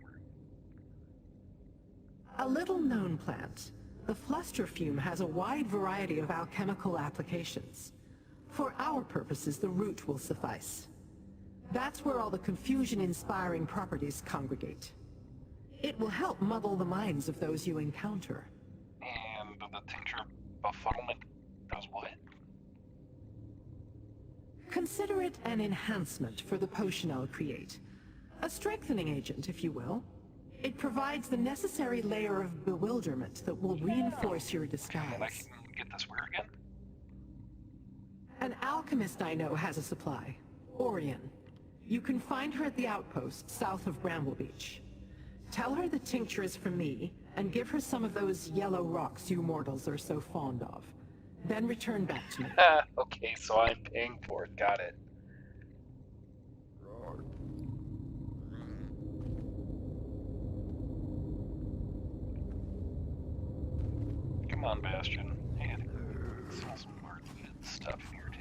A little-known plant, the flusterfume has a wide variety of alchemical applications. For our purposes, the root will suffice. That's where all the confusion-inspiring properties congregate. It will help muddle the minds of those you encounter. And the tincture of befuddlement does what? Consider it an enhancement for the potion I'll create. A strengthening agent, if you will. It provides the necessary layer of bewilderment that will reinforce your disguise. And I can get this where again? An alchemist I know has a supply. Orion. You can find her at the outpost south of Bramble Beach. Tell her the tincture is from me, and give her some of those yellow rocks you mortals are so fond of. Then return back to me. Okay, so I'm paying for it. Got it. Come on, Bastion. Hey, I think we saw some more good stuff here, too.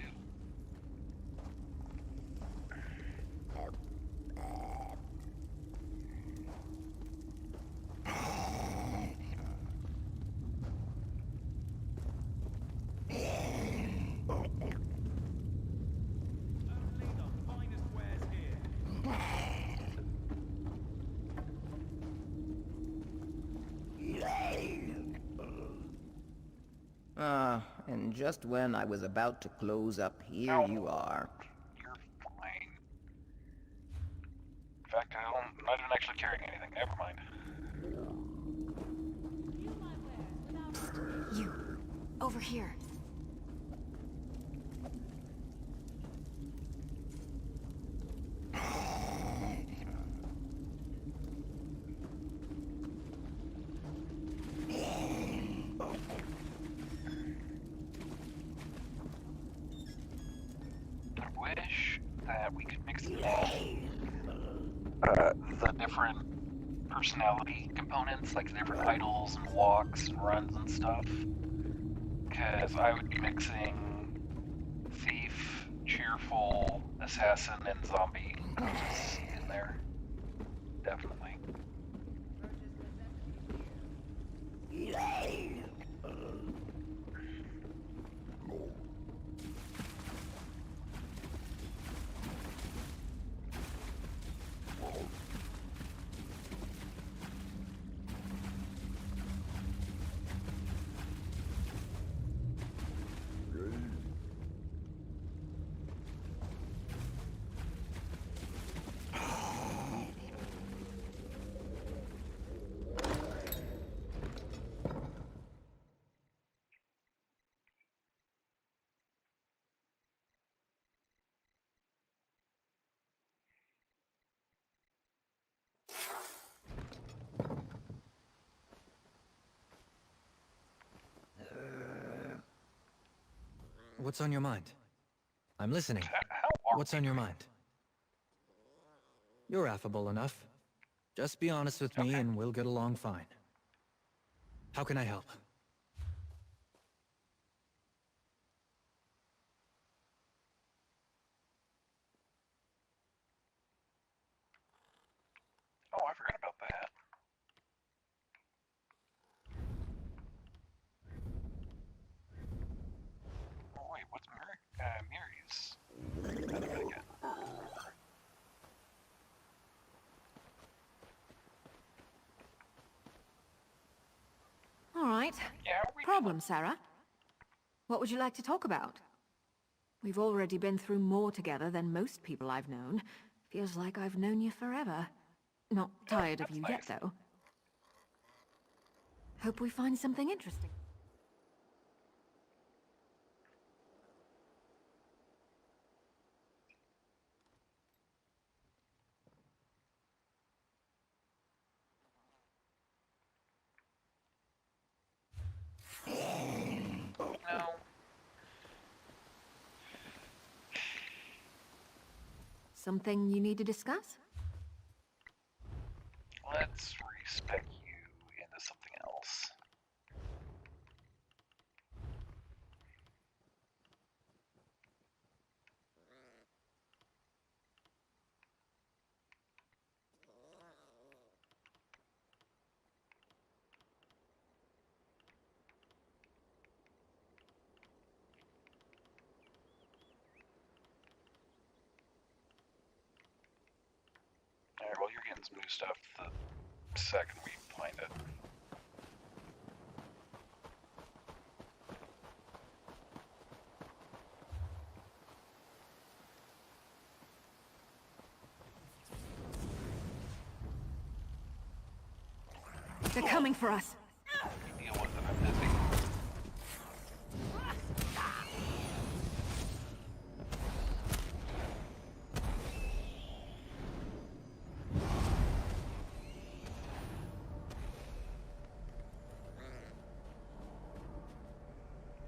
And just when I was about to close up, here you are. You're fine. In fact, I'm not even actually carrying anything. Never mind. You, over here. I wish that we could mix in the different personality components, like the different titles and walks and runs and stuff. Because I would be mixing thief, cheerful, assassin, and zombie in there. Definitely. What's on your mind? I'm listening. What's on your mind? You're affable enough. Just be honest with me and we'll get along fine. How can I help? Oh, I forgot about that. Oh wait, what's Mary's? I gotta get. All right. Yeah, Problem, Sarah? What would you like to talk about? We've already been through more together than most people I've known. Feels like I've known you forever. Not tired of you yet, though. Hope we find something interesting. No. Something you need to discuss? Let's respec you into something else. Alright, well, you're getting some new stuff the second we find it. They're coming for us. Deal with it, I'm busy.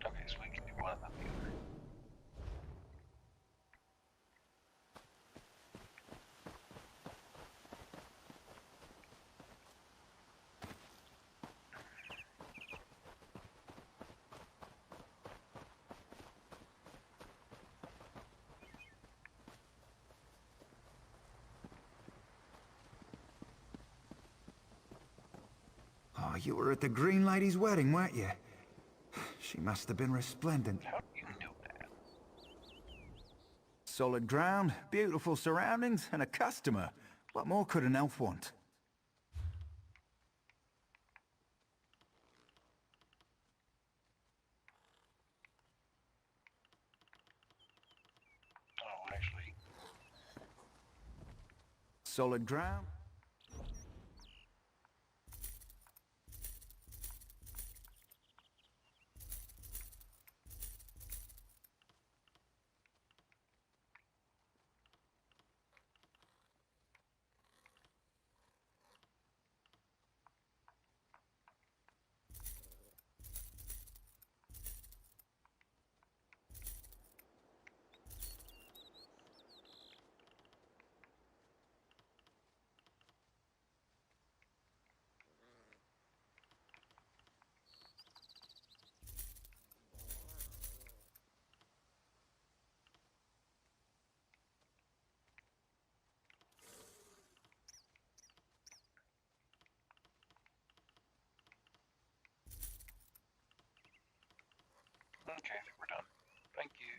Okay, so we can do one and then the other. Oh, you were at the Green Lady's wedding, weren't you? She must have been resplendent. How do you know that? Solid ground, beautiful surroundings, and a customer. What more could an elf want? Oh, actually. solid ground. Okay, I think we're done. Thank you.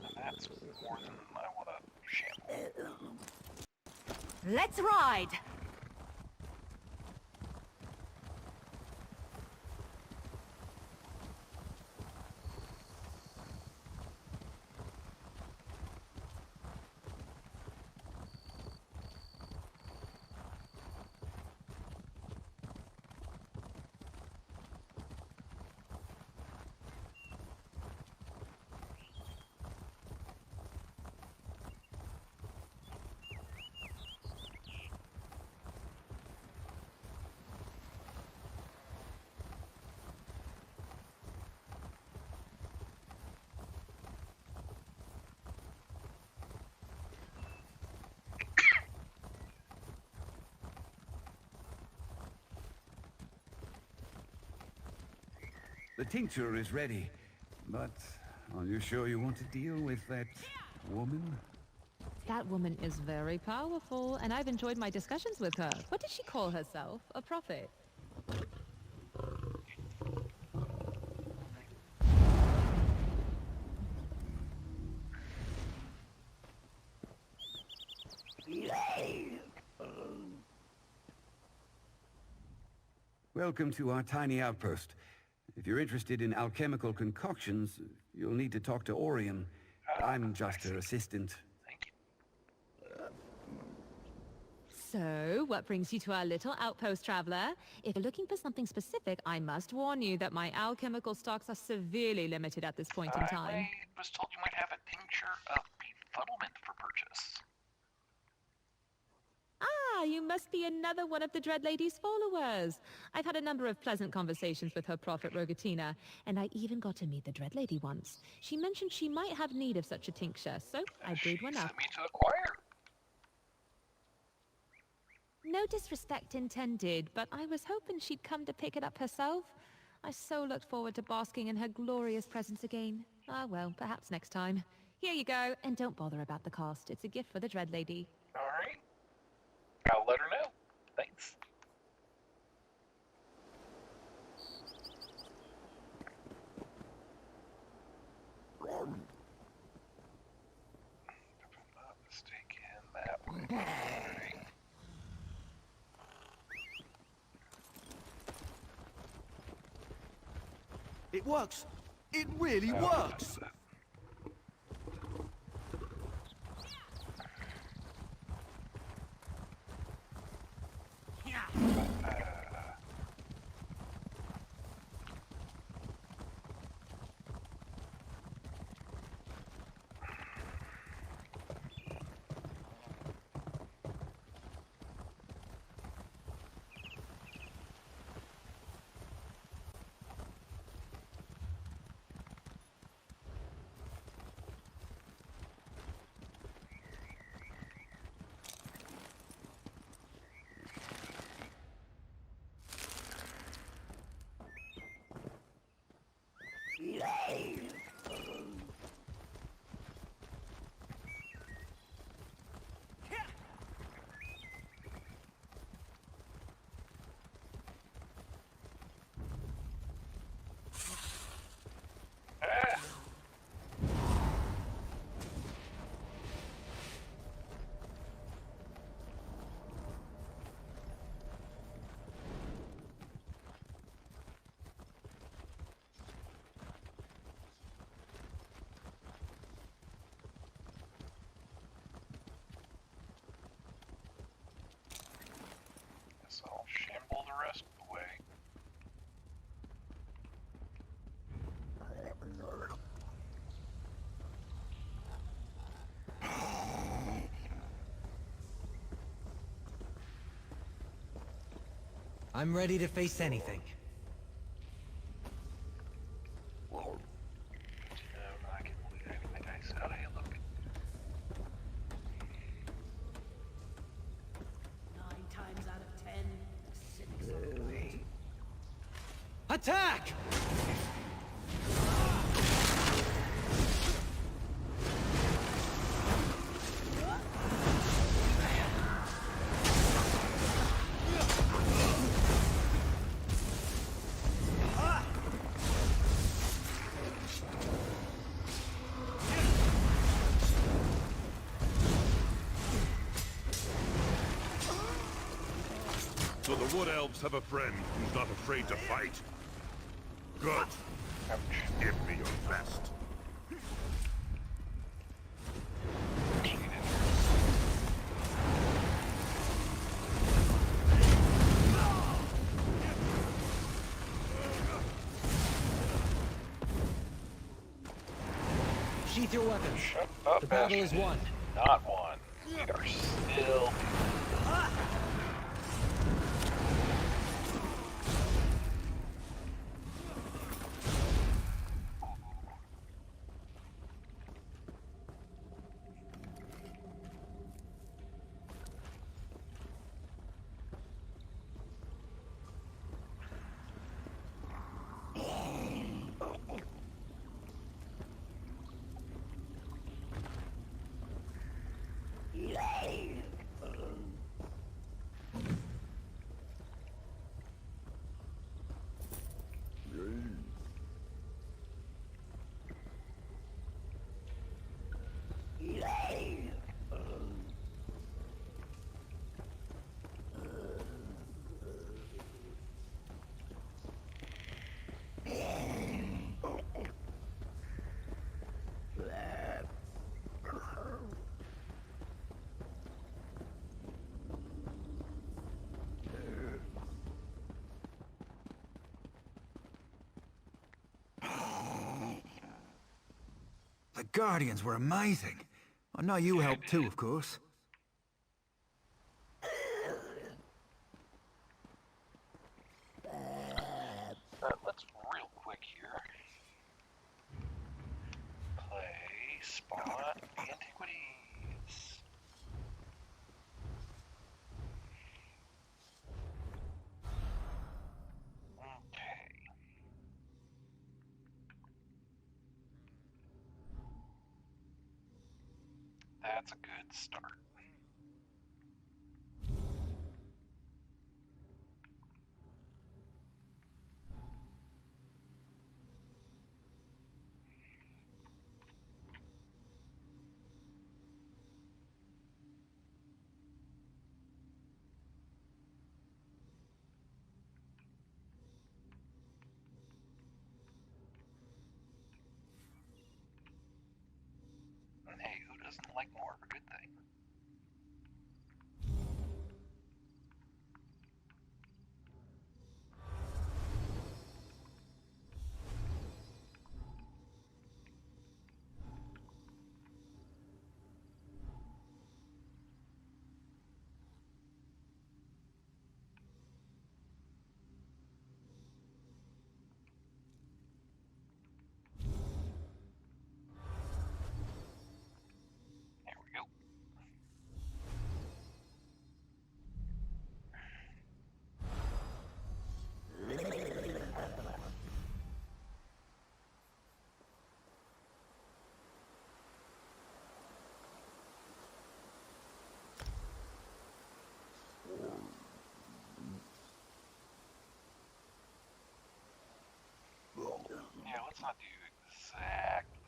And that's more than I want to shamble. Let's ride! The tincture is ready, but are you sure you want to deal with that woman? That woman is very powerful, and I've enjoyed my discussions with her. What did she call herself? A prophet? Welcome to our tiny outpost. If you're interested in alchemical concoctions, you'll need to talk to Orion. I'm just her assistant. So, what brings you to our little outpost, traveler? If you're looking for something specific, I must warn you that my alchemical stocks are severely limited at this point in time. I was told you might have a tincture of befuddlement for purchase. Ah, you must be another one of the Dread Lady's followers. I've had a number of pleasant conversations with her prophet Rogatina, and I even got to meet the Dread Lady once. She mentioned she might have need of such a tincture, so I brewed one up. Sent me to acquire. No disrespect intended, but I was hoping she'd come to pick it up herself. I so looked forward to basking in her glorious presence again. Ah well, perhaps next time. Here you go, and don't bother about the cost. It's a gift for the Dread Lady. Alright. I'll let her know. Thanks. If I'm not mistaken, that would be right. It works. It really works. I'm ready to face anything. I can't believe anything I said. Hey, look. 9 times out of 10, the cynics are right. Attack! So the Wood Elves have a friend who's not afraid to fight? Good. Give me your best. Sheath your weapons. Shut up, The battle is Bastion. won. Not won. We are still... The Guardians were amazing. I know you helped too, of course. Let's real quick here. Play spot antiquities. Okay. That's a good start. And hey, who doesn't like more of a good thing? There we go. Yeah, let's not do exactly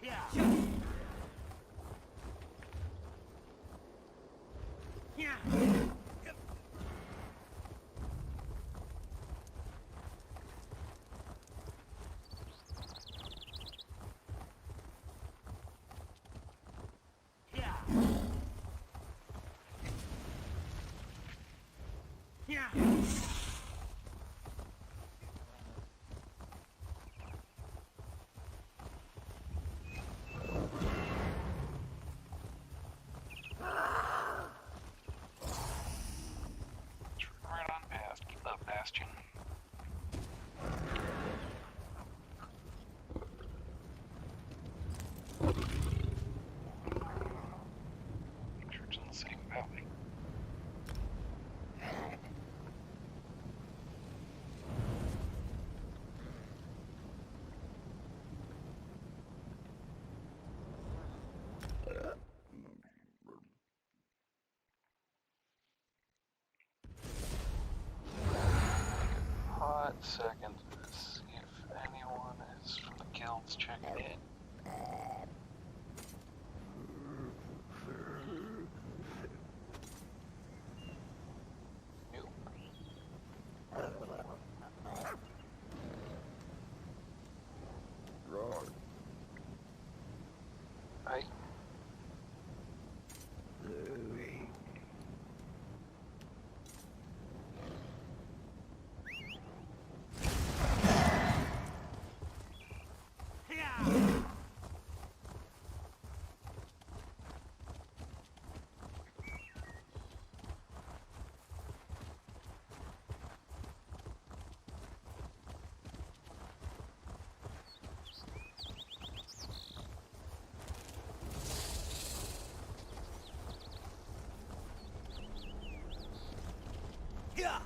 that. Yeah. second to see if anyone is from the guilds checking in. Nope. Hey. Yeah.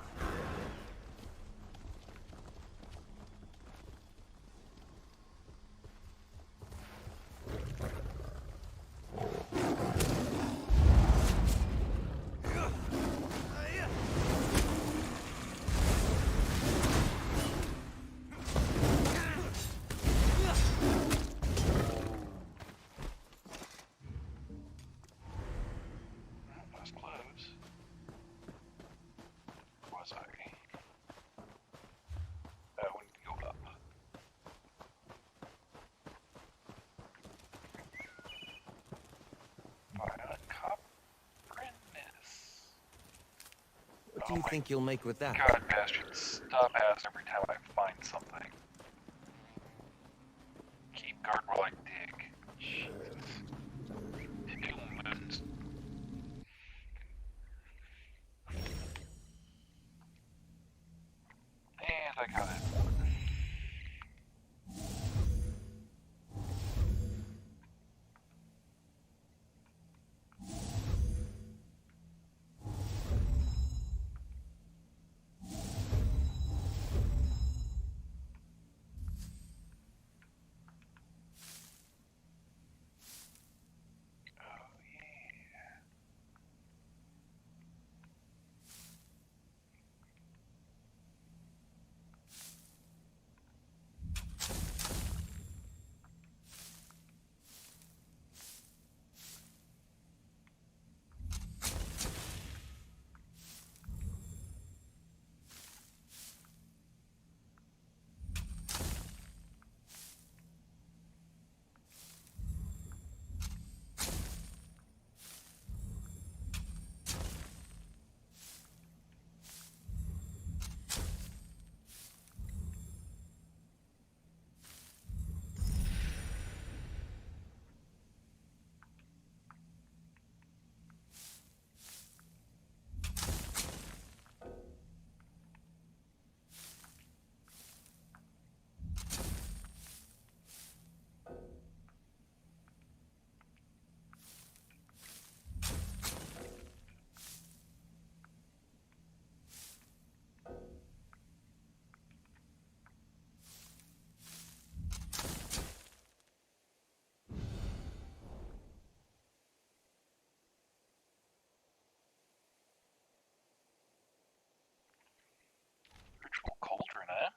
That was close. Was I? We need to go up. What do you think you'll make with that? God, bastard, stop asking every time I find something. Keep guard while I dig. Jesus. Humans. And I got it. Ritual cauldron, eh?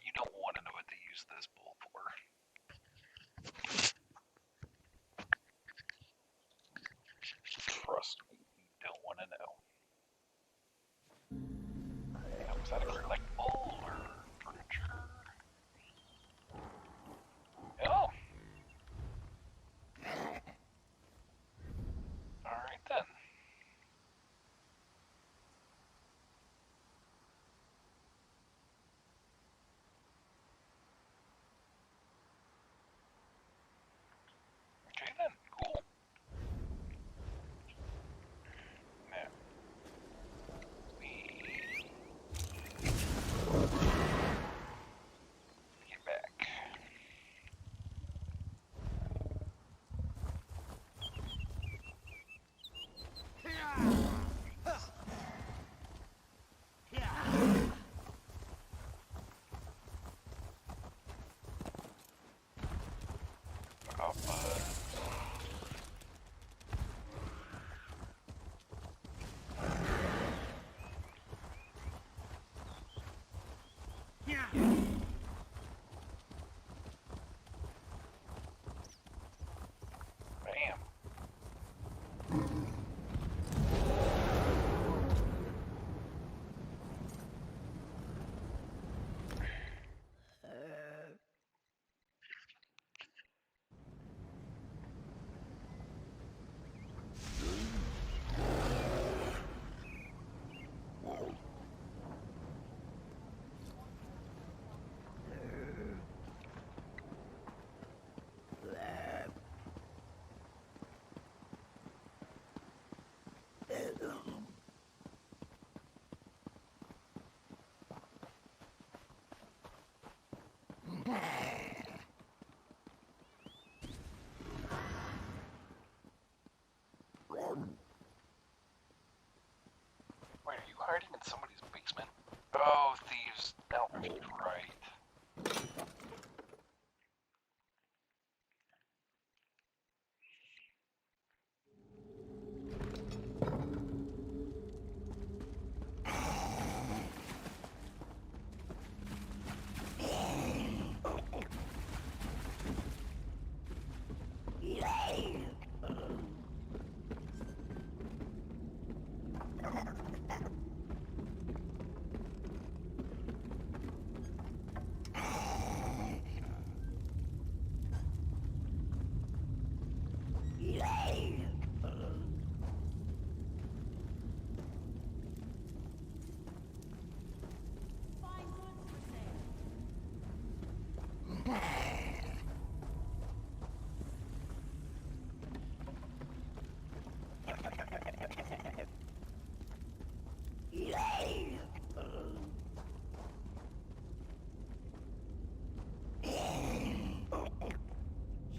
You don't want to know what to use this bowl for. Trust me, you don't want to know. Was that a collectible or furniture? Oh. Alright then. Okay then, cool. Now, we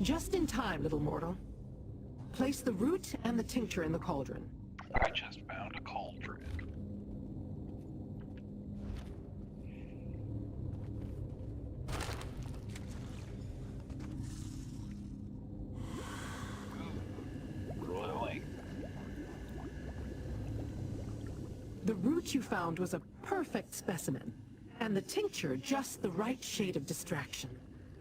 Just in time, little mortal. Place the root and the tincture in the cauldron. I just found a cauldron. Glowing. The root you found was a perfect specimen, and the tincture just the right shade of distraction.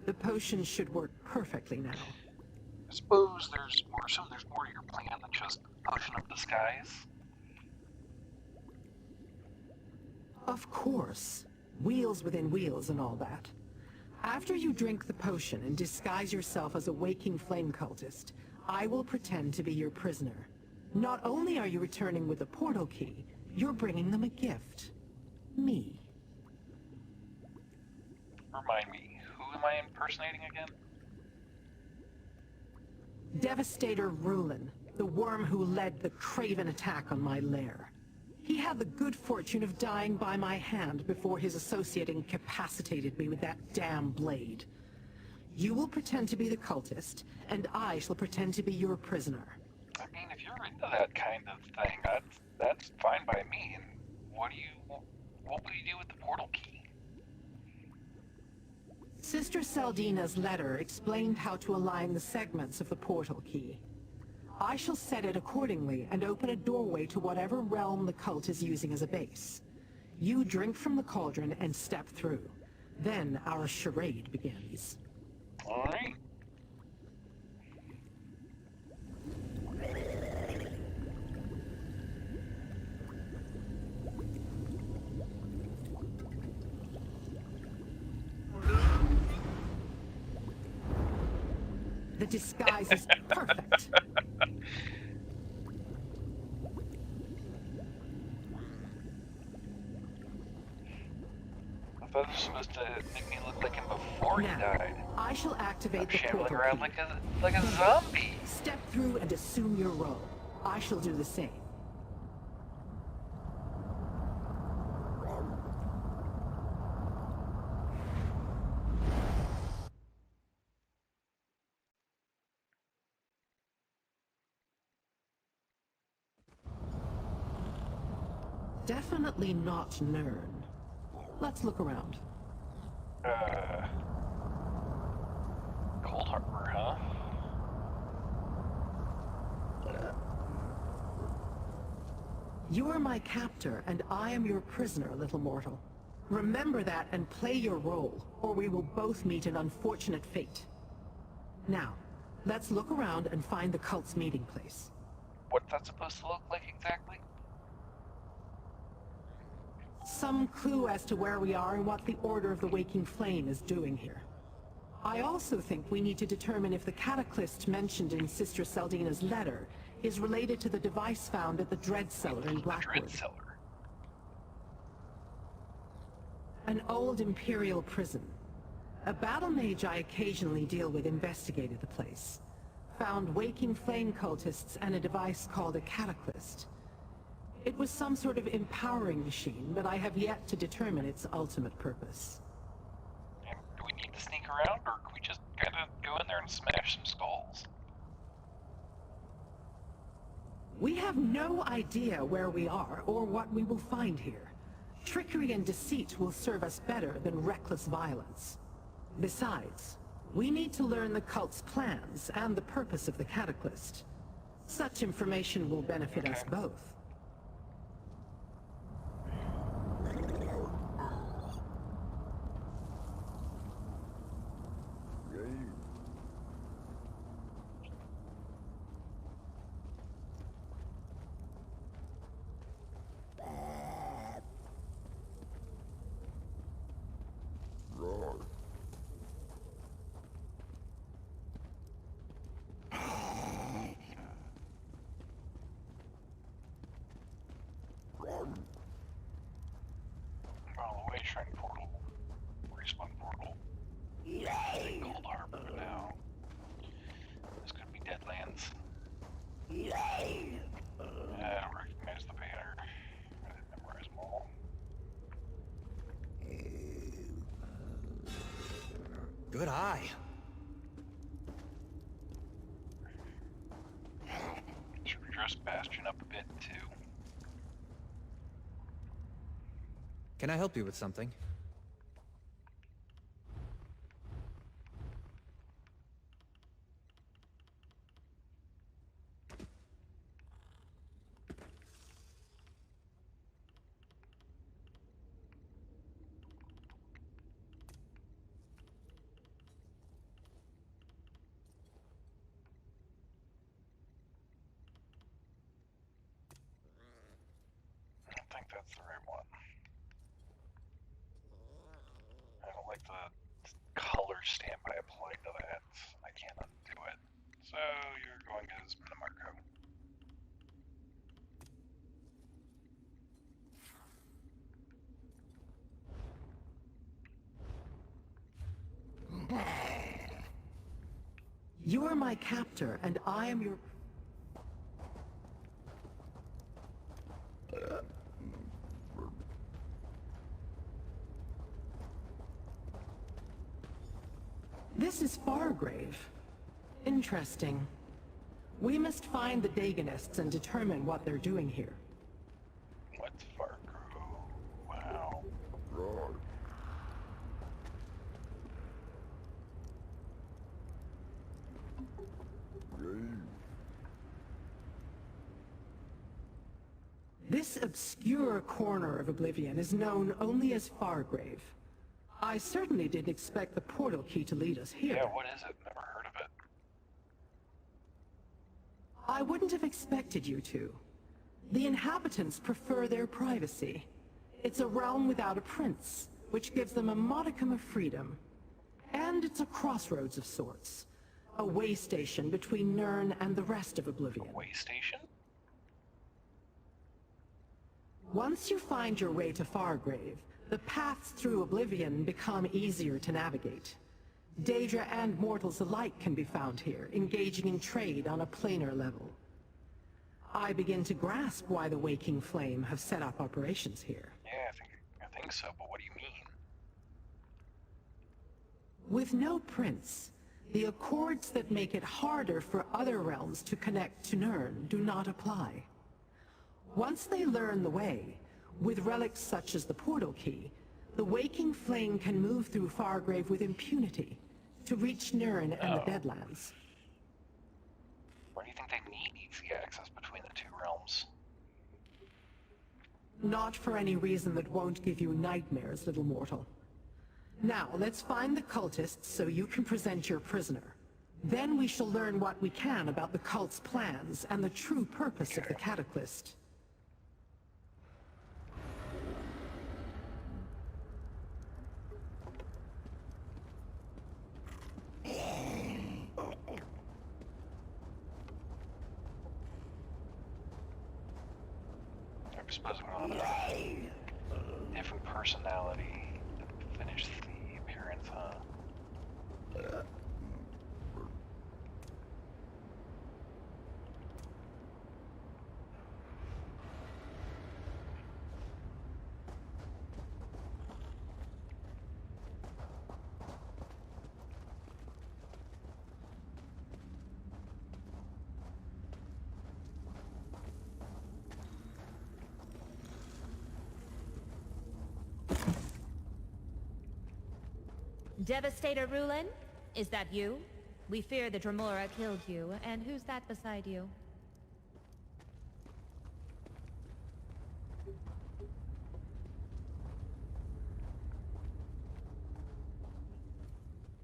The potion should work perfectly now. I suppose there's more. So there's more to your plan than just potion of disguise. Of course. Wheels within wheels and all that. After you drink the potion and disguise yourself as a waking flame cultist, I will pretend to be your prisoner. Not only are you returning with a portal key, you're bringing them a gift. Me. Remind me, who am I impersonating again? Devastator Rulin, the worm who led the craven attack on my lair. He had the good fortune of dying by my hand before his associate incapacitated me with that damn blade. You will pretend to be the cultist, and I shall pretend to be your prisoner. I mean, if you're into that kind of thing, that's fine by me. And what will you do with the portal key? Sister Saldina's letter explained how to align the segments of the portal key. I shall set it accordingly and open a doorway to whatever realm the cult is using as a base. You drink from the cauldron and step through. Then our charade begins. All right. The disguise is perfect. I thought it was supposed to make me look like him before he died. I shall activate the Shambling portal around key. like a zombie. Step through and assume your role. I shall do the same. Definitely not Nern. Let's look around. Cold Harbor, huh? You are my captor, and I am your prisoner, little mortal. Remember that and play your role, or we will both meet an unfortunate fate. Now, let's look around and find the cult's meeting place. What's that supposed to look like exactly? Some clue as to where we are and what the Order of the Waking Flame is doing here. I also think we need to determine if the cataclysm mentioned in Sister Saldina's letter is related to the device found at the Dread Cellar in Blackwood. Dread Cellar. An old Imperial prison. A battle mage I occasionally deal with investigated the place. Found waking flame cultists and a device called a cataclysm. It was some sort of empowering machine, but I have yet to determine its ultimate purpose. And do we need to sneak around, or can we just kind of go in there and smash some skulls? We have no idea where we are or what we will find here. Trickery and deceit will serve us better than reckless violence. Besides, we need to learn the cult's plans and the purpose of the cataclysm. Such information will benefit us both. Well, the way shrine portal, respawn portal. Cold Harbor now. This could be Deadlands. I don't recognize the banner. I didn't memorize them all. Good eye. forest bastion up a bit too. Can I help you with something? I don't think that's the right one. I don't like the color stamp I applied to that. I can't undo it. So you're going as Marco. You are my captor, and I am your... This is Fargrave. Interesting. We must find the Dagonists and determine what they're doing here. What's Fargrave? Wow. This obscure corner of Oblivion is known only as Fargrave. I certainly didn't expect the portal key to lead us here. Yeah, what is it? Never heard of it. I wouldn't have expected you to. The inhabitants prefer their privacy. It's a realm without a prince, which gives them a modicum of freedom. And it's a crossroads of sorts. A way station between Nirn and the rest of Oblivion. A way station? Once you find your way to Fargrave, the paths through Oblivion become easier to navigate. Daedra and mortals alike can be found here, engaging in trade on a planar level. I begin to grasp why the Waking Flame have set up operations here. Yeah, I think so, but what do you mean? With no prince, the accords that make it harder for other realms to connect to Nirn do not apply. Once they learn the way, with relics such as the portal key, the Waking Flame can move through Fargrave with impunity to reach Nirn and the Deadlands. Why do you think they need easy access between the two realms? Not for any reason that won't give you nightmares, little mortal. Now, let's find the cultists so you can present your prisoner. Then we shall learn what we can about the cult's plans and the true purpose of the Cataclysm. I suppose we're on a different personality to finish the appearance, huh? Devastator Rulin? Is that you? We fear the Dremora killed you, and who's that beside you?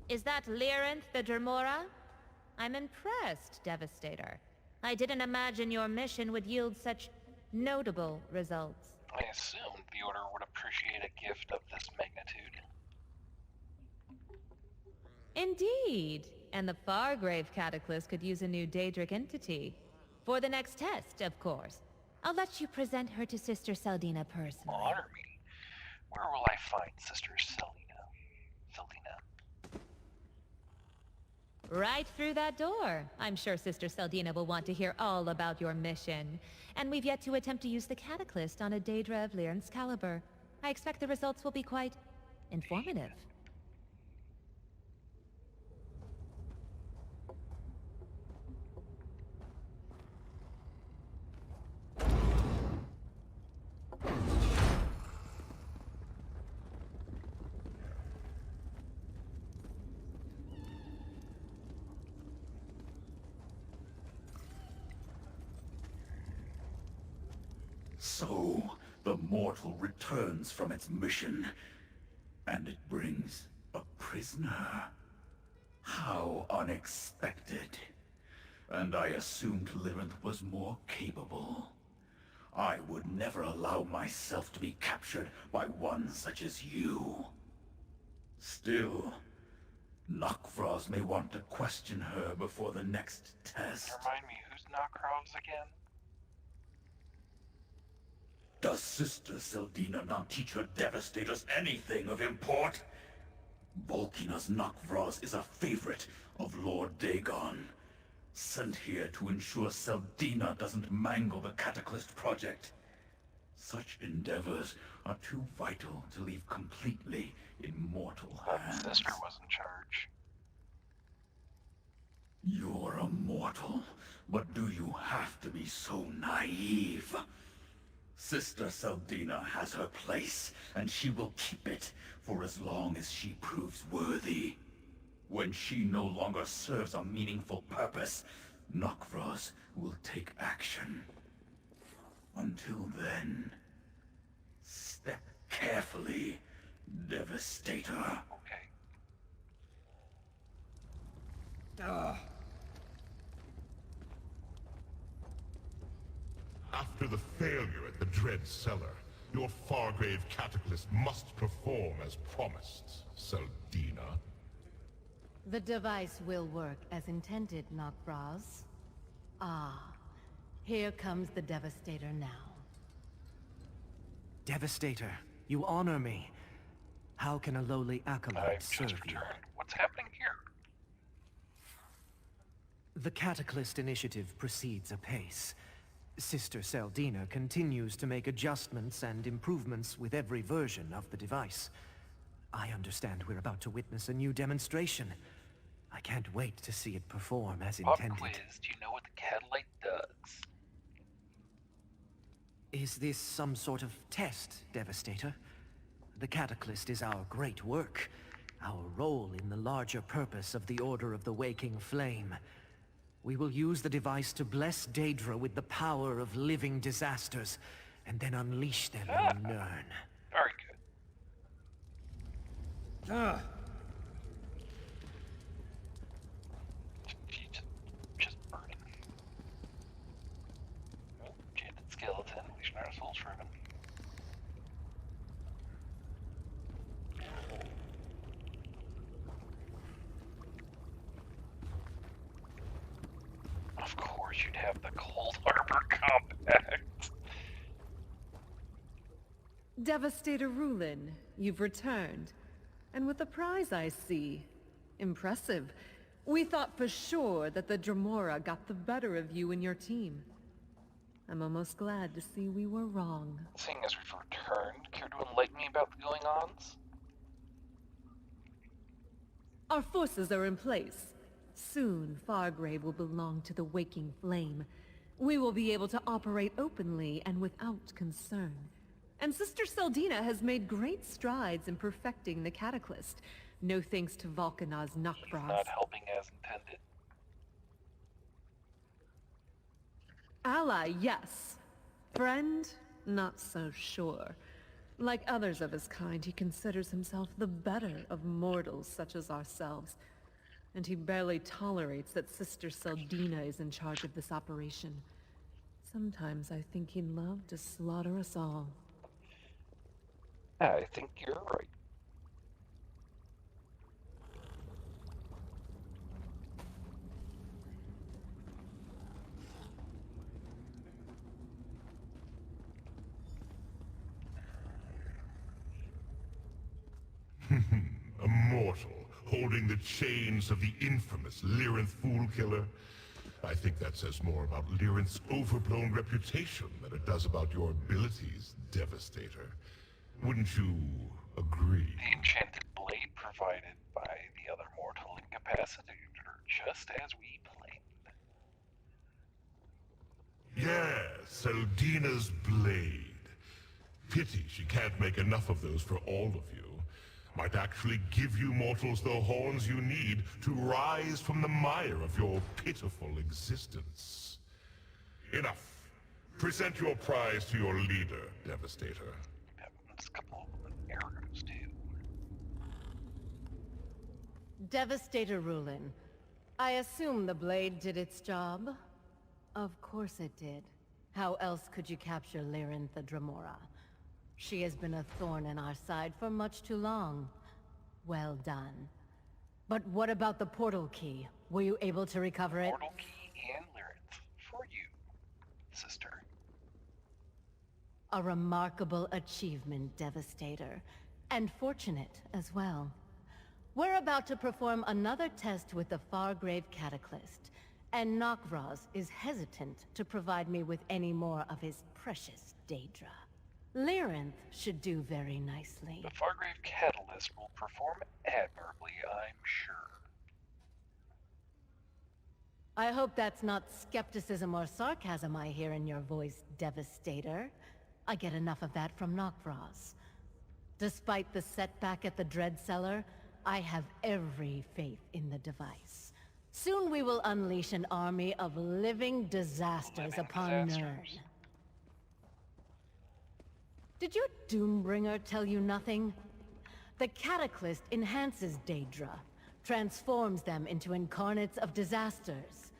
Is that Lyrinth the Dremora? I'm impressed, Devastator. I didn't imagine your mission would yield such notable results. I assumed the Order would appreciate a gift of this magnitude. Indeed. And the Fargrave Cataclysm could use a new Daedric entity. For the next test, of course. I'll let you present her to Sister Seldina personally. Honor me. Where will I find Sister Seldina? Right through that door. I'm sure Sister Seldina will want to hear all about your mission. And we've yet to attempt to use the Cataclysm on a Daedra of Lyrinth's caliber. I expect the results will be quite informative. So, the mortal returns from its mission, and it brings a prisoner. How unexpected. And I assumed Lyrinth was more capable. I would never allow myself to be captured by one such as you. Still, Nokvraz may want to question her before the next test. Remind me, who's Nokrovs again? Does Sister Seldina not teach her Devastators anything of import? Volkina's Nokvraz is a favorite of Lord Dagon, sent here to ensure Seldina doesn't mangle the Cataclysm project. Such endeavors are too vital to leave completely in mortal hands. Sister was in charge. You're a mortal, but do you have to be so naive? Sister Seldina has her place, and she will keep it for as long as she proves worthy. When she no longer serves a meaningful purpose, Nokvraz will take action. Until then, step carefully, Devastator. Okay. After the failure at the Dread Cellar, your Fargrave Cataclysm must perform as promised, Seldina. The device will work as intended, Nokvraz. Ah, here comes the Devastator now. Devastator, you honor me. How can a lowly acolyte serve you? What's happening here? The Cataclysm initiative proceeds apace. Sister Seldina continues to make adjustments and improvements with every version of the device. I understand we're about to witness a new demonstration. I can't wait to see it perform as intended. Quiz, do you know what the Catalyte does? Is this some sort of test, Devastator? The Cataclysm is our great work, our role in the larger purpose of the Order of the Waking Flame. We will use the device to bless Daedra with the power of living disasters, and then unleash them on Nirn. Very good. Just burning. Oh, enchanted skeleton. Legionnaire soul's driven. Of course you'd have the Cold Harbor Compact. Devastator Rulin, you've returned. And with a prize, I see. Impressive. We thought for sure that the Dremora got the better of you and your team. I'm almost glad to see we were wrong. Seeing as we've returned, care to enlighten me about the going-ons? Our forces are in place. Soon, Fargrave will belong to the Waking Flame. We will be able to operate openly and without concern. And Sister Seldina has made great strides in perfecting the Cataclysm. No thanks to Volkina's Nokvraz. Not helping as intended. Ally, yes. Friend, not so sure. Like others of his kind, he considers himself the better of mortals such as ourselves. And he barely tolerates that Sister Seldina is in charge of this operation. Sometimes I think he'd love to slaughter us all. I think you're right. A mortal holding the chains of the infamous Lyrinth Foolkiller. I think that says more about Lyrinth's overblown reputation than it does about your abilities, Devastator. Wouldn't you agree? The enchanted blade provided by the other mortal incapacitated her, just as we planned. Yes, Seldina's blade. Pity she can't make enough of those for all of you. Might actually give you mortals the horns you need to rise from the mire of your pitiful existence. Enough. Present your prize to your leader, Devastator. There's a couple of arrows, too. Devastator Rulin. I assume the blade did its job? Of course it did. How else could you capture Lyrin the Dremora? She has been a thorn in our side for much too long. Well done. But what about the portal key? Were you able to recover it? Portal key and Lyrin for you, sister. A remarkable achievement, Devastator. And fortunate as well. We're about to perform another test with the Fargrave Cataclysm, and Nokvraz is hesitant to provide me with any more of his precious Daedra. Lyrin should do very nicely. The Fargrave Catalyst will perform admirably, I'm sure. I hope that's not skepticism or sarcasm I hear in your voice, Devastator. I get enough of that from Nokvraz. Despite the setback at the Dread Cellar, I have every faith in the device. Soon we will unleash an army of living disasters upon Nirn. Did your Doombringer tell you nothing? The Cataclysm enhances Daedra, transforms them into incarnates of disasters.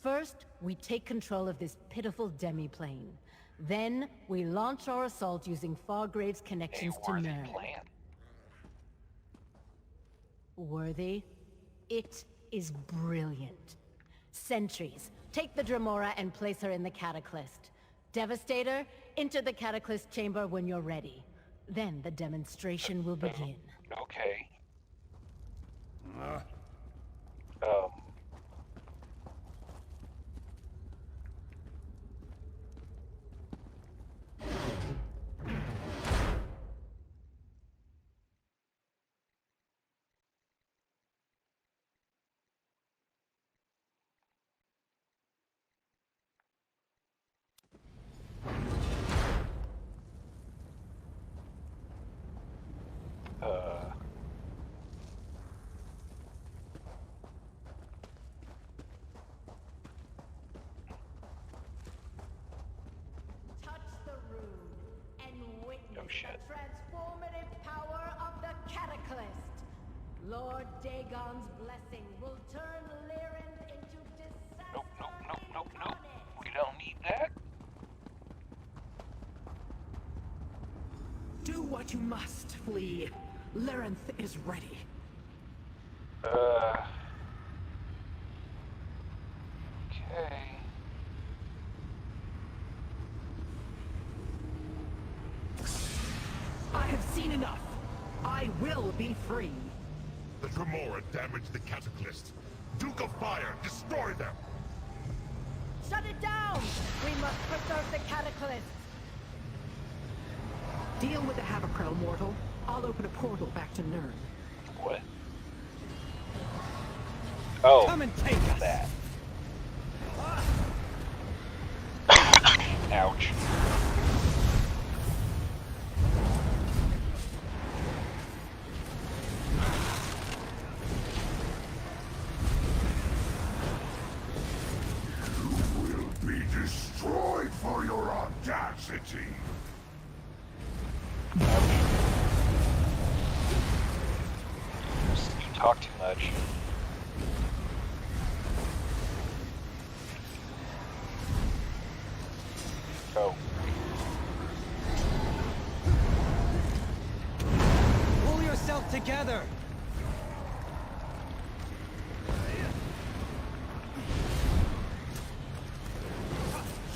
First, we take control of this pitiful demiplane. Then, we launch our assault using Fargrave's connections to Nirn. Worthy? It is brilliant. Sentries, take the Dremora and place her in the Cataclysm. Devastator, enter the Cataclysm chamber when you're ready. Then the demonstration will begin. Okay. The transformative power of the Cataclysm. Lord Dagon's blessing will turn Lyrin into disaster. Nope. We don't need that. Do what you must, flee. Lyrin is ready. Okay. I have seen enough. I will be free. The Dremora damaged the Cataclysm. Duke of Fire, destroy them! Shut it down! We must preserve the Cataclysm. Deal with the Haverkrell, mortal. I'll open a portal back to Nirn. What? Oh, come and take us. That. Ouch. Destroyed for your audacity! You talk too much. Go. Pull yourself together!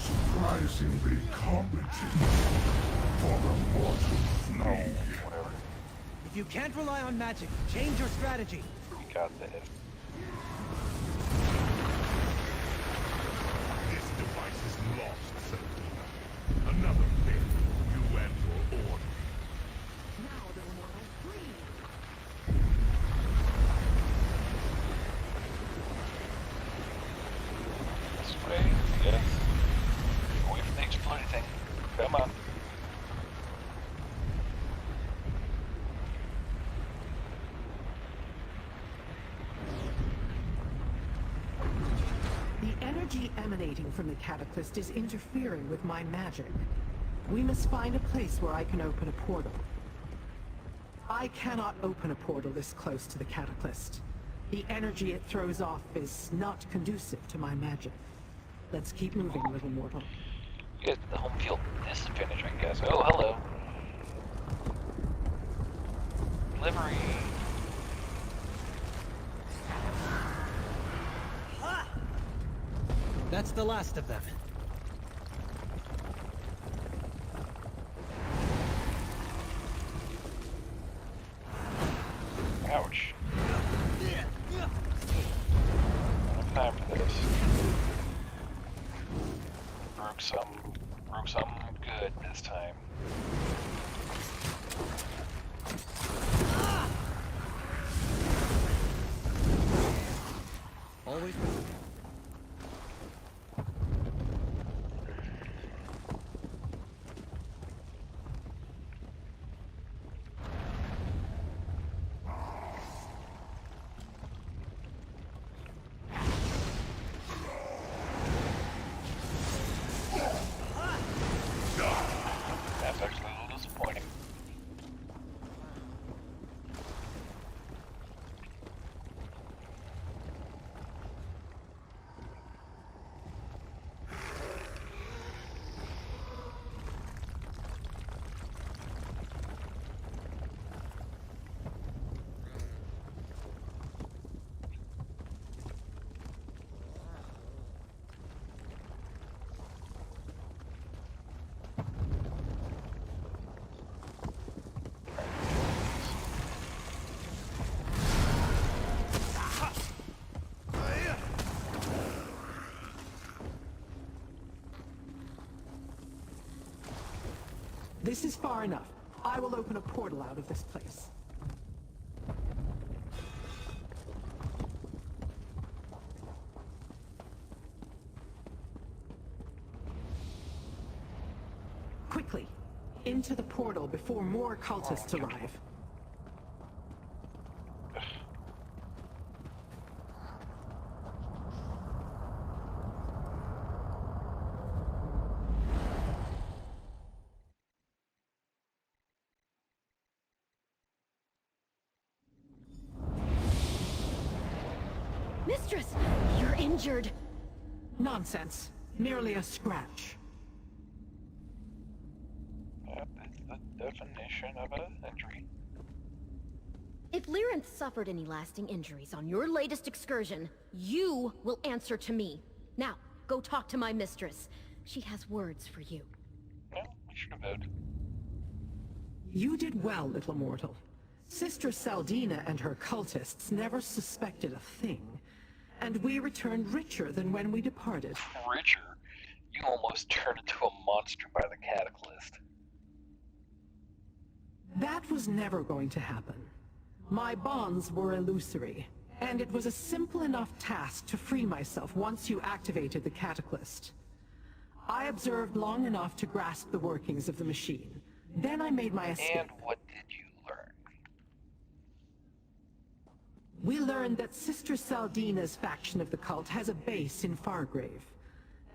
Surprisingly competent for a mortal fleet. Whatever. If you can't rely on magic, change your strategy. You got this. This device is lost, Selena. Another thing, you and your order. Now the mortal free. This way, yes. Away from the exploding thing. Come on. The energy emanating from the Cataclysm is interfering with my magic. We must find a place where I can open a portal. I cannot open a portal this close to the Cataclysm. The energy it throws off is not conducive to my magic. Let's keep moving, little mortal. You get the home field disadvantage, I guess. Oh, hello. Delivery. That's the last of them. Ouch. Time for this. Broke some good this time. Always. That's actually a little disappointing. This is far enough. I will open a portal out of this place. Quickly, into the portal before more cultists arrive. Mistress, you're injured. Nonsense. Merely a scratch. That is the definition of an injury. If Lyrinth suffered any lasting injuries on your latest excursion, you will answer to me. Now, go talk to my mistress. She has words for you. No, we should have voted. You did well, little mortal. Sister Saldina and her cultists never suspected a thing. And we returned richer than when we departed. Richer? You almost turned into a monster by the Cataclysm. That was never going to happen. My bonds were illusory, and it was a simple enough task to free myself once you activated the Cataclysm. I observed long enough to grasp the workings of the machine. Then I made my escape. And what did you learn? We learned that Sister Saldina's faction of the cult has a base in Fargrave,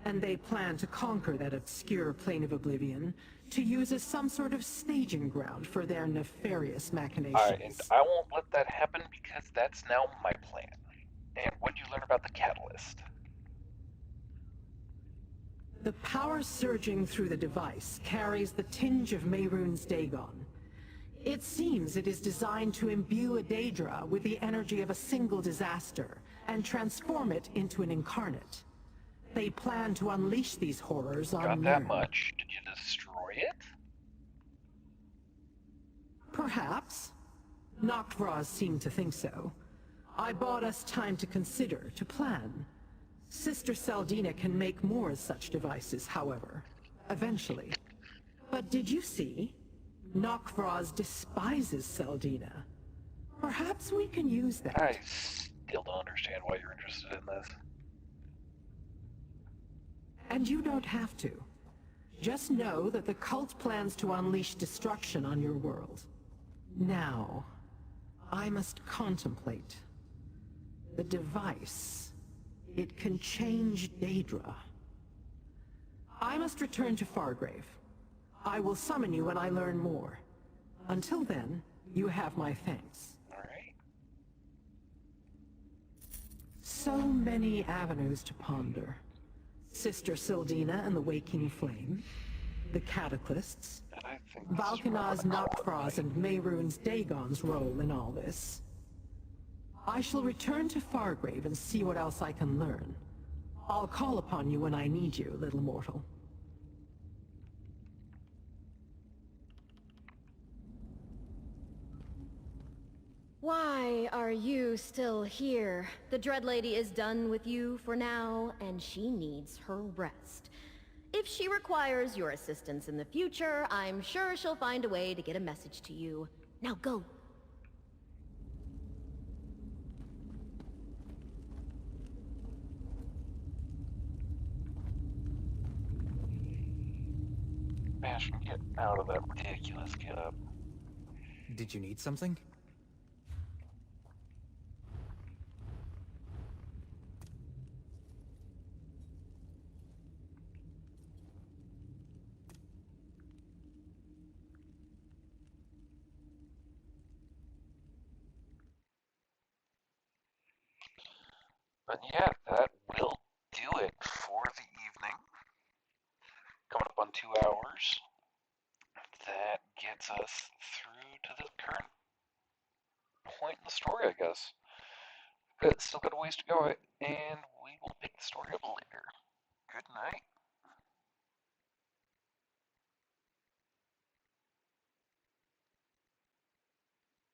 and they plan to conquer that obscure plane of oblivion to use as some sort of staging ground for their nefarious machinations. Alright, and I won't let that happen because that's now my plan. And what did you learn about the Catalyst? The power surging through the device carries the tinge of Mehrunes Dagon. It seems it is designed to imbue a Daedra with the energy of a single disaster and transform it into an incarnate. They plan to unleash these horrors on Got that Mirren. much. Did you destroy it? Perhaps. Noctvraz seemed to think so. I bought us time to consider, to plan. Sister Saldina can make more such devices, however. Eventually. But did you see? Noctvraz despises Saldina. Perhaps we can use that. I still don't understand why you're interested in this. And you don't have to. Just know that the cult plans to unleash destruction on your world. Now, I must contemplate. The device. It can change Daedra. I must return to Fargrave. I will summon you when I learn more. Until then, you have my thanks. Alright. So many avenues to ponder. Sister Sildina and the Waking Flame, the Cataclysts, Valkanaz Nokfroz and Mehrunes Dagon's role in all this. I shall return to Fargrave and see what else I can learn. I'll call upon you when I need you, little mortal. Why are you still here? The Dread Lady is done with you for now, and she needs her rest. If she requires your assistance in the future, I'm sure she'll find a way to get a message to you. Now go. Bastion, get out of that ridiculous getup. Did you need something? But yeah, that will do it for the evening. Coming up on 2 hours. That gets us through to the current point in the story, I guess. But still got a ways to go, and we will pick the story up later. Good night.